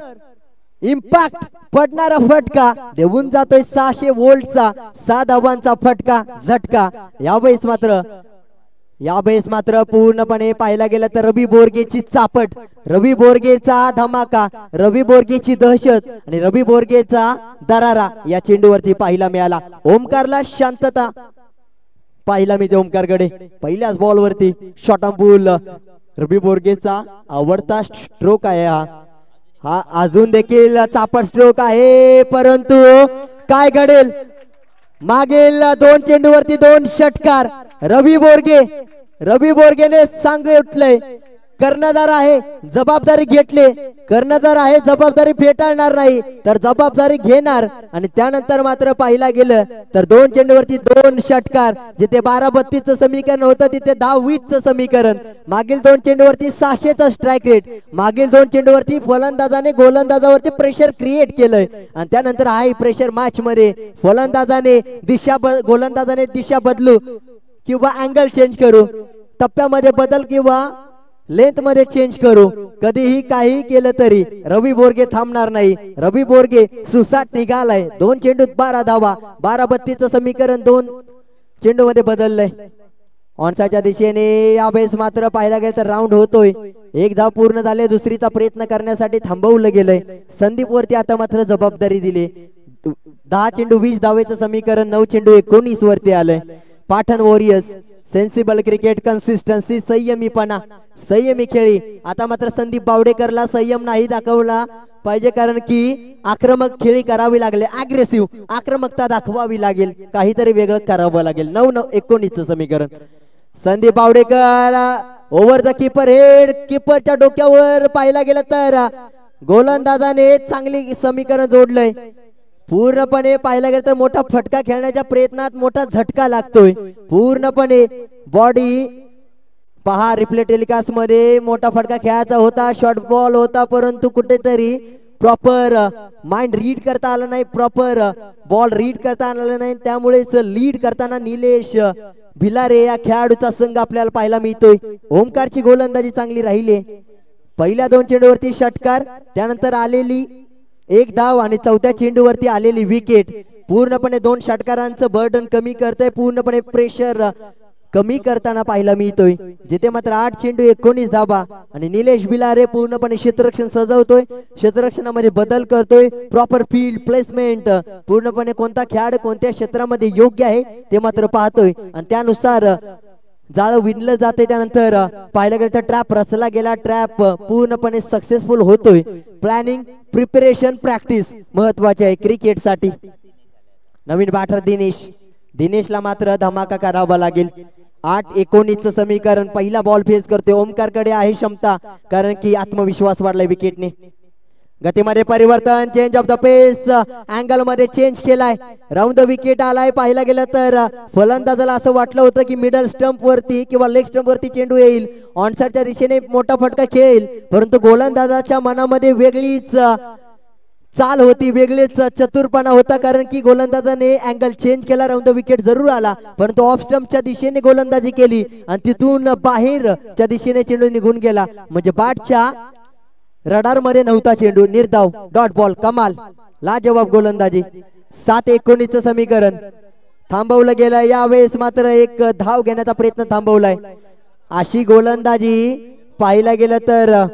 impact पडणारा फटका देऊन जातोय 600 व्होल्टचा 6 धावांचा फटका झटका. यावेळेस मात्र पूर्णपणे पाहायला गेलं तर रवी बोरगेची चापट, रवी बोरगेचा धमाका, रवी बोरगेची दहशत आणि रवी बोरगेचा दरारा या चेंडूवरती पाहायला मिळाला. ओमकारला शांतता पाहिला मी ते ओमकारकडे. पहिल्याच बॉल वरती शॉर्ट ऑन पूल. रवी बोरगेचा आवडता स्ट्रोक आहे हा अजून देखील चापट स्ट्रोक आहे. परंतु काय घडेल? मागील 2 चेंडूवरती 2 षटकार. रवी बोरगेने सांगितलंय कर्णधार आहे जबाबदारी घेतले. कर्णधार आहे जबाबदारी फेटाळणार नाही तर जबाबदारी घेणार. आणि त्यानंतर मात्र पाहिला गेलं तर 2 चेंडूवरती 2 षटकार. जिथे 12-32 चं समीकरण होतं तिथे 10-20 चं समीकरण. मागील 2 चेंडूवरती 600 चा स्ट्राईक रेट. मागील 2 चेंडूवरती फलंदाजाने गोलंदाजावरती प्रेशर क्रिएट केलंय. आणि त्यानंतर हाय प्रेशर मॅच मध्ये गोलंदाजाने दिशा बदलू किंवा अँगल चेंज करू, टप्प्यामध्ये बदल किंवा लेंथ मध्ये चेंज करू, कधीही काही केलं तरी रवी बोरगे थांबणार नाही. रवी बोरगे सुसाट निघालाय. 2 चेंडूत 12 धावा. 12-32 चं समीकरण 2 चेंडू मध्ये बदललंय. ऑनसाइडच्या दिशेने यावेळेस मात्र पाहायला गेलं तर राऊंड होतोय. 1 धाव पूर्ण झाले. दुसरीचा प्रयत्न करण्यासाठी थांबवलं गेलंय. संदीप वरती आता मात्र जबाबदारी दिली. 10 चेंडू 20 धावेचं समीकरण 9 चेंडू 19 वरती आलंय. Patan warriors sensible cricket, consistency, संयमीपणा, संयमी खेळी. आता मात्र संदीप बावडेकरला संयम नाही दाखवला पाहिजे कारण की आक्रमक खेळी करावी लागले. अग्रेसिव्ह आक्रमकता दाखवावी लागेल. काहीतरी वेगळं करावं लागेल. 9-19 चं समीकरण. Sandeep Bawdekar over the keeper head. कीपरच्या डोक्यावर पाहिला गेलं तर गोलंदाजाने चांगली समीकरण जोडलंय. पूर्णपणे पाहिला गेलं तर मोठा फटका खेळण्याच्या प्रयत्नात मोठा झटका लागतोय. पूर्णपणे बॉडी पहा रिप्ले टेलिकास्ट मध्ये मोठा फटका खेळायचा होता. शॉर्ट बॉल होता परंतु कुठेतरी प्रॉपर माइंड रीड करता आला नाही, प्रॉपर बॉल रीड करता आला नाही. त्यामुळेच लीड करताना निलेश भिलारे या खेळाडूचा संघ आपल्याला पाहायला मिळतोय. ओमकारची गोलंदाजी चांगली राहिली. पहिल्या 2 चेंडूवरती षटकार, त्यानंतर आलेली 1 धाव आणि 4थ्या चेंडूवरती आलेली विकेट पूर्णपणे 2 षटकारांचं बर्डन कमी करतोय. पूर्णपणे प्रेशर कमी करताना पाहायला मिळतोय. जिथे मात्र 8 चेंडू 19 धावा आणि निलेश बिलारे पूर्णपणे क्षेत्ररक्षण सजवतोय. क्षेत्ररक्षणामध्ये बदल करतोय. प्रॉपर फील्ड प्लेसमेंट पूर्णपणे कोणता खेळाडू कोणत्या क्षेत्रामध्ये योग्य आहे ते मात्र पाहतोय आणि त्यानुसार जाळं विणलं जाते. त्यानंतर पाहिलं गेलं तर ट्रॅप रचला गेला. ट्रॅप पूर्णपणे सक्सेसफुल होतोय. प्लॅनिंग, प्रिपरेशन, प्रॅक्टिस महत्वाचे आहे क्रिकेट साठी. नवीन बॅटर दिनेशला मात्र धमाका करावा लागेल. 8-19 चं समीकरण. पहिला बॉल फेस करतोय. ओमकारकडे आहे क्षमता कारण की आत्मविश्वास वाढलाय विकेटने. गतीमध्ये परिवर्तन, change of the pace, angle मध्ये चेंज केलाय. राऊंड द विकेट आलाय. पाहायला गेलं तर फलंदाजाला असं वाटलं होतं की मिडल स्टंप वरती किंवा लेग स्टंप वरती चेंडू येईल, ऑनसाइडच्या दिशेने मोठा फटका खेळेल. परंतु गोलंदाजाच्या मनामध्ये वेगळीच चाल होती, वेगळीच चतुरपणा होता कारण की गोलंदाजाने अँगल चेंज केला. राऊंड द विकेट जरूर आला परंतु ऑफ स्टंपच्या दिशेने गोलंदाजी केली आणि तिथून बाहेरच्या दिशेने चेंडू निघून गेला. म्हणजे बॅटच्या रडार मध्ये नव्हता चेंडू. निर्धाव डॉट बॉल. कमाल, लाजवाब गोलंदाजी. 7-19 चं समीकरण. थांबवलं गेलं. यावेळेस मात्र 1 धाव घेण्याचा प्रयत्न थांबवलाय. अशी गोलंदाजी पाहायला गेलं तर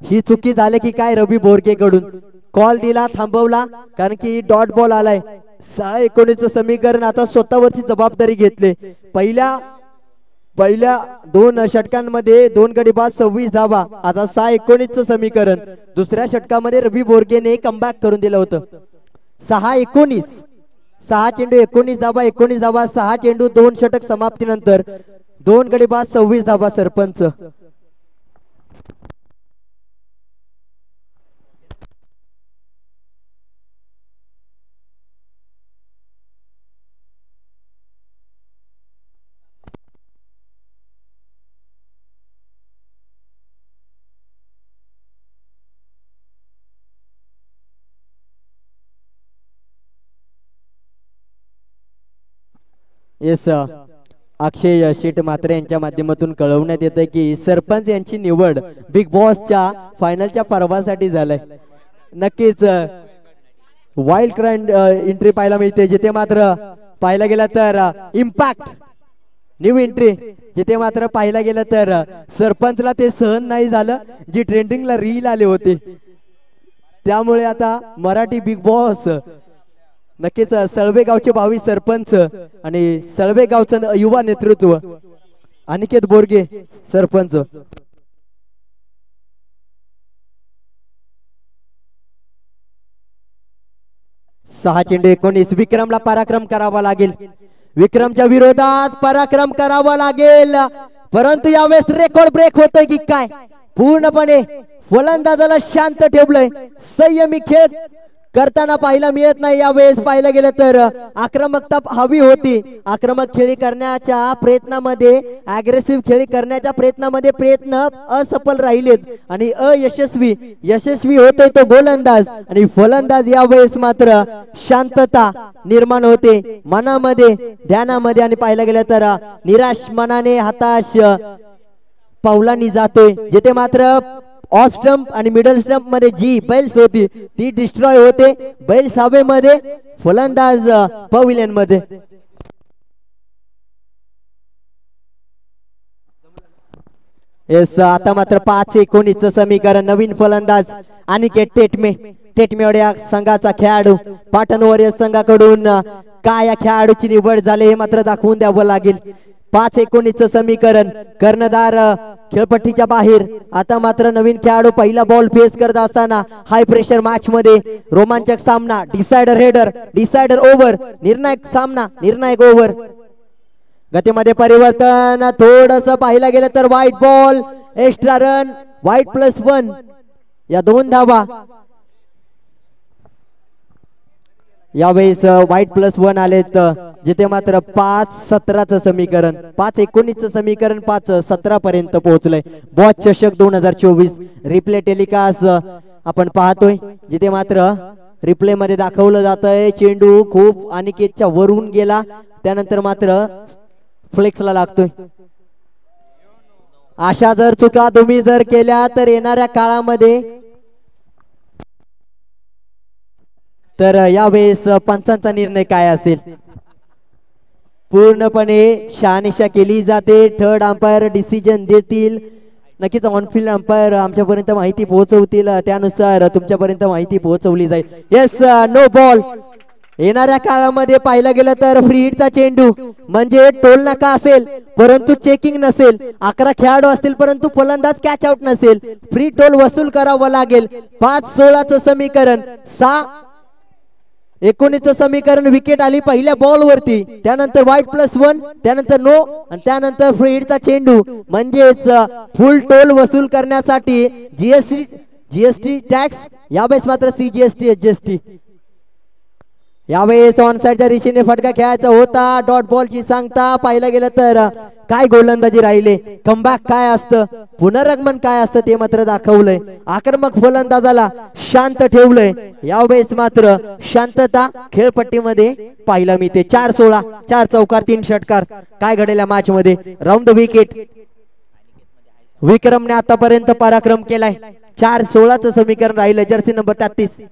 ही चुकी झाली की काय रवी बोरगे कडून. कॉल दिला, थांबवला, कारण की डॉट बॉल आलाय. 6-19 समीकरण आता स्वतःवरची जबाबदारी घेतले. पहिल्या 2 षटकांमध्ये 2 गडी बाद 26 धावा. आता 6-19 समीकरण. दुसऱ्या षटकामध्ये रवी बोरगेने कमबॅक करून दिलं होतं. 6-19, 6 चेंडू 19 धावा, 19 धावा, 6 चेंडू 2 षटक समाप्तीनंतर 2 गडी बाद 26 धावा. सरपंच येस अक्षय शेट मात्रे यांच्या माध्यमातून कळवण्यात येतं की सरपंच यांची निवड बिग बॉसच्या फायनलच्या पर्वासाठी झालाय. नक्कीच वाईल्ड कार्ड एंट्री पाहायला मिळते, जिथे मात्र पाहायला गेलं तर इम्पॅक्ट न्यू एंट्री, जिथे मात्र पाहायला गेलं तर सरपंचला ते सहन नाही झालं, जी ट्रेंडिंगला रील आले होते. त्यामुळे आता मराठी बिग बॉस नक्कीच सळवे गावचे 22 सरपंच आणि सळवे गावचं युवा नेतृत्व अनिकेत बोरगे सरपंच. 6 चेंडू 19. विक्रमला पराक्रम करावा लागेल. विक्रमच्या विरोधात पराक्रम करावा लागेल, परंतु यावेळेस रेकॉर्ड ब्रेक होतोय की काय. पूर्णपणे फलंदाजाला शांत ठेवलंय. संयमी खेळ करताना पाहायला मिळत नाही. यावेळेस पाहायला गेलं तर आक्रमकता हवी होती. आक्रमक खेळी करण्याच्या प्रयत्नामध्ये, अग्रेसिव्ह खेळी करण्याच्या प्रयत्नामध्ये प्रयत्न असफल राहिलेत आणि यशस्वी होतोय तो गोलंदाज. आणि फलंदाज यावेळेस मात्र शांतता निर्माण होते मनामध्ये, ध्यानामध्ये, आणि पाहायला गेलं तर निराश मनाने हताश पावलांनी जातोय. जिथे मात्र ऑफ स्टंप आणि मिडल स्टंप मध्ये जी बैल्स होती ती डिस्ट्रॉय होते. बैल्स हवेमध्ये, फलंदाज पवेलियन मध्ये. येस आता मात्र 5-19 समीकरण. नवीन फलंदाज अनिकेत टेटमे संघाचा खेळाडू. पाटण वॉरियर्स संघाकडून काय या खेळाडूची निवड झाली हे मात्र दाखवून द्यावं लागेल. 5-19 समीकरण. कर्णधार खेळपट्टीच्या बाहेर. आता मात्र नवीन खेळाडू पहिला बॉल फेस करत असताना हाय प्रेशर मॅच मध्ये रोमांचक सामना, डिसायडर हेडर, डिसायडर ओव्हर, निर्णायक सामना, निर्णायक ओव्हर. गतीमध्ये परिवर्तन थोडस पाहायला गेलं तर white ball, extra run, white +1 या 2 धावा. यावेळेस व्हाईट +1 आलेत, जिथे मात्र 5-17 समीकरण. 5-19 समीकरण 5-17 पर्यंत पोहोचलंय. बॉस चषक 2024 रिप्ले टेलिकास्ट आपण पाहतोय, जिथे मात्र रिप्ले मध्ये दाखवलं जातंय चेंडू खूप अनिकेतच्या वरून गेला, त्यानंतर मात्र फ्लेक्सला लागतोय. अशा जर चुका तुम्ही जर केल्या तर येणाऱ्या काळामध्ये तर यावेळेस पंचांचा निर्णय काय असेल. पूर्णपणे शहानिशा केली जाते. थर्ड अंपायर डिसिजन देतील. नक्कीच ऑनफिल्ड अंपायर आमच्यापर्यंत माहिती पोहोचवतील, त्यानुसार तुमच्यापर्यंत माहिती पोहोचवली जाईल. Yes no ball. येणाऱ्या काळामध्ये पाहिलं गेलं तर फ्री हिटचा चेंडू म्हणजे टोल नाका असेल परंतु चेकिंग नसेल. 11 खेळाडू असतील परंतु फलंदाज कॅच आउट नसेल. फ्री टोल वसूल करावं लागेल. 5-16 समीकरण. 6-19 समीकरण. विकेट आली पहिल्या बॉल वरती, त्यानंतर व्हाईट +1, त्यानंतर नो, आणि त्यानंतर फ्री हिटचा चेंडू म्हणजेच फुल टोल वसूल करण्यासाठी जीएसटी टॅक्स, यावेळेस मात्र CGST HST. यावेळेस ऑन साइडच्या दिशेने फटका खेळायचा होता. डॉट बॉलची सांगता पाहायला गेलं तर काय गोलंदाजी राहिले. कमबॅक काय असतं, पुनरागमन काय असतं ते मात्र दाखवलंय. आक्रमक फलंदाजाला शांत ठेवलंय. यावेळेस मात्र शांतता खेळपट्टीमध्ये पाहायला मिळते. 4-16, 4 चौकार 3 षटकार. काय घडेल मॅच मध्ये. Round the wicket. विक्रमने आतापर्यंत पराक्रम केलाय. 4-16 समीकरण राहिलं. Jersey number 33.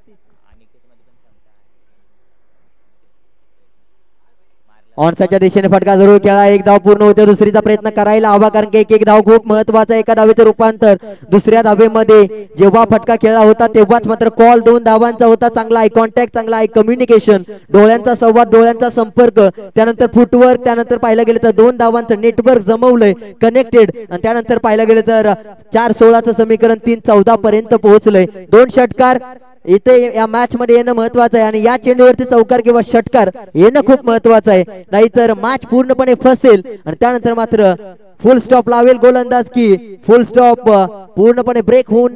ऑनसाईडच्या दिशेने फटका जरूर खेळा. एक धाव पूर्ण होते. दुसरीचा प्रयत्न करायला हवा कारण की एक धाव खूप महत्वाचा. एका धावेचं रूपांतर दुसऱ्या धावेमध्ये जेव्हा फटका खेळला होता तेव्हाच मात्र कॉल 2 धावांचा होता. चांगला आय कॉन्टॅक्ट, चांगला आय कम्युनिकेशन, डोळ्यांचा संवाद, डोळ्यांचा संपर्क, त्यानंतर फुटवर्क, त्यानंतर पाहायला गेलं तर 2 धावांचं नेटवर्क जमवलंय कनेक्टेड आणि त्यानंतर पाहायला गेलं तर 4-16चं समीकरण 3-14 पर्यंत पोहोचलंय. 2 षटकार इथे या मॅच मध्ये येणं महत्वाचं आहे आणि या चेंडूवरती चौकार किंवा षटकार येणं खूप महत्वाचं आहे. नाहीतर मॅच पूर्णपणे फसेल आणि त्यानंतर मात्र फुल स्टॉप लावेल गोलंदाज की फुल स्टॉप पूर्णपणे ब्रेक होऊन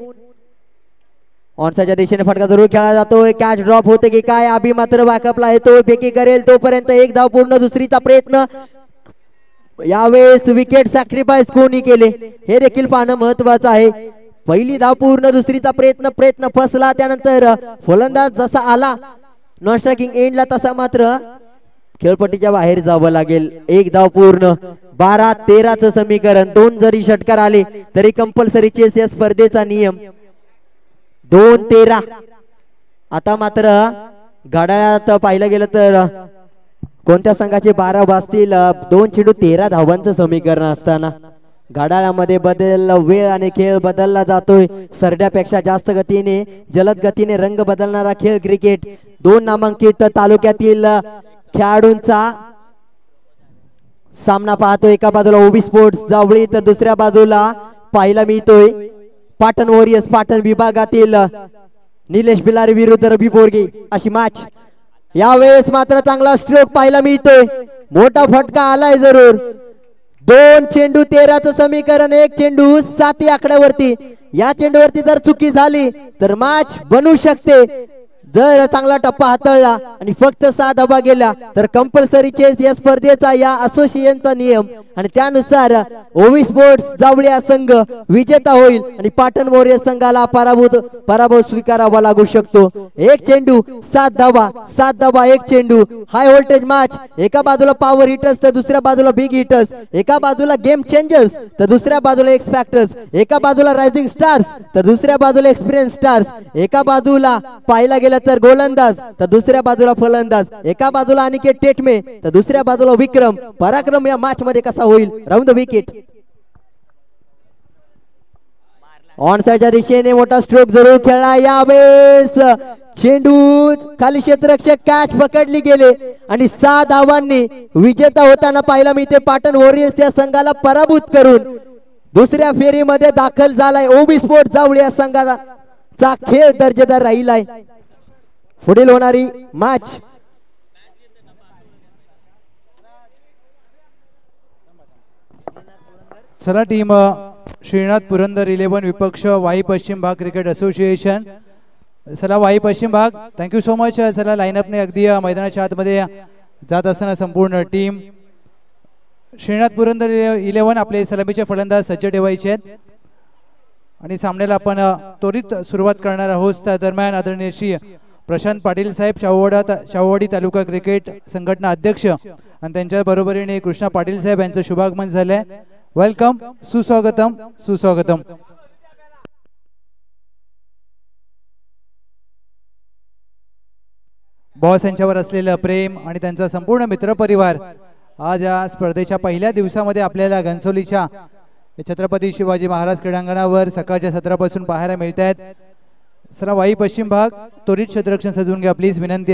ऑनसाईडच्या दिशेने फटका जरूर खेळला जातोय. कॅच ड्रॉप होते की काय? अभि मात्र बॅकअपला येतोय. फेकी करेल तोपर्यंत एक धाव पूर्ण. दुसरीचा प्रयत्न. यावेळेस विकेट सॅक्रिफाईस कोणी केले हे देखील पाहणं महत्वाचं आहे. पहिली धाव पूर्ण. दुसरीचा प्रयत्न फसला. त्यानंतर फलंदाज जसा आला नॉन स्ट्रायकिंग एंडला तसा मात्र खेळपट्टीच्या बाहेर जावं लागेल. एक धाव पूर्ण. 12-13चं समीकरण. 2 जरी षटकार आले तरी कंपल्सरी चेस या स्पर्धेचा नियम. 2-13. आता मात्र घड्याळात पाहिलं गेलं तर कोणत्या संघाचे 12 वाजतील. 2 चेंडू 13 धावांचं समीकरण असताना घड्याळामध्ये बदल वेळ आणि खेळ बदलला जातोय. सरड्यापेक्षा जास्त गतीने जलद गतीने रंग बदलणारा खेळ क्रिकेट. 2 नामांकित तालुक्यातील खेळाडूंचा सामना पाहतोय. एका बाजूला ओबी स्पोर्ट्स जावळी तर दुसऱ्या बाजूला पाहायला मिळतोय पाटण वॉरियर्स पाटण विभागातील निलेश बिलारी विरुद्ध रवी बोरगे अशी मॅच. यावेळेस मात्र चांगला स्ट्रोक पाहायला मिळतोय. मोठा फटका आलाय जरूर. 2 चेंडू 13चं समीकरण. 1 चेंडू 7 आकड्यावरती. या चेंडूवरती जर चुकी झाली तर मॅच बनू शकते. जर चांगला टप्पा हाताळला आणि फक्त 6 धावा गेल्या तर कंपल्सरी चेस या स्पर्धेचा या असोसिएशनचा नियम आणि त्यानुसार ओवी स्पोर्ट्स जावळी संघ विजेता होईल आणि पाटण वॉरियर्स संघाला पराभव स्वीकारावा लागू शकतो. 1 चेंडू 7 धावा 7 धावा 1 चेंडू. High voltage match. एका बाजूला पॉवर हिटर्स तर दुसऱ्या बाजूला बिग हिटर्स. एका बाजूला गेम चेंजर्स तर दुसऱ्या बाजूला एक्स फॅक्टर्स. एका बाजूला रायझिंग स्टार्स तर दुसऱ्या बाजूला एक्सपिरियन्स स्टार्स. एका बाजूला पाहायला गेलं तर गोलंदाज तर दुसऱ्या बाजूला फलंदाज. एका बाजूला अनिकेत टेटमे तर दुसऱ्या बाजूला विक्रम. पराक्रम या मॅच मध्ये कसा होईल? Round the wicket. ऑनसाईडच्या दिशेने मोठा स्ट्रोक जरूर खेळला. यावेळेस चेंडू खाली क्षेत्ररक्षक कॅच पकडली गेले आणि 6 धावांनी विजेता होताना पाहायला मिळते. पाटण वॉरियर्स या संघाला पराभूत करून दुसऱ्या फेरीमध्ये दाखल झालाय. ओबी स्पोर्ट्स जावळी या संघाचा खेळ दर्जेदार राहिलाय. पुढील होणारी मॅच चला टीम श्रीनाथ पुरंदर 11 विपक्ष वाई पश्चिम भाग क्रिकेट असोसिएशन. चला वाई पश्चिम भाग थँक्यू सो मच. चला लाईनअपने अगदी मैदानाच्या आतमध्ये जात असताना संपूर्ण टीम श्रीनाथ पुरंदर 11 आपले सलामीचे फलंदाज सज्ज ठेवायचे आहेत आणि सामन्याला आपण त्वरित सुरुवात करणार आहोत. त्या दरम्यान आदरणीय श्री प्रशांत पाटील साहेब शाहूवाडी तालुका क्रिकेट संघटना अध्यक्ष आणि त्यांच्या बरोबरीने कृष्णा पाटील साहेब यांचं शुभागमन झालंय. वेलकम, सुस्वागतम सुस्वागतम. बॉस यांच्यावर असलेलं प्रेम आणि त्यांचा संपूर्ण मित्रपरिवार आज या स्पर्धेच्या पहिल्या दिवसामध्ये आपल्याला घनसोलीच्या छत्रपती शिवाजी महाराज क्रीडांगणावर सकाळच्या सत्रापासून पाहायला मिळत आहेत. चला वाई पश्चिम भाग त्वरित क्षेत्ररक्षण सजवून घ्या प्लीज, विनंती.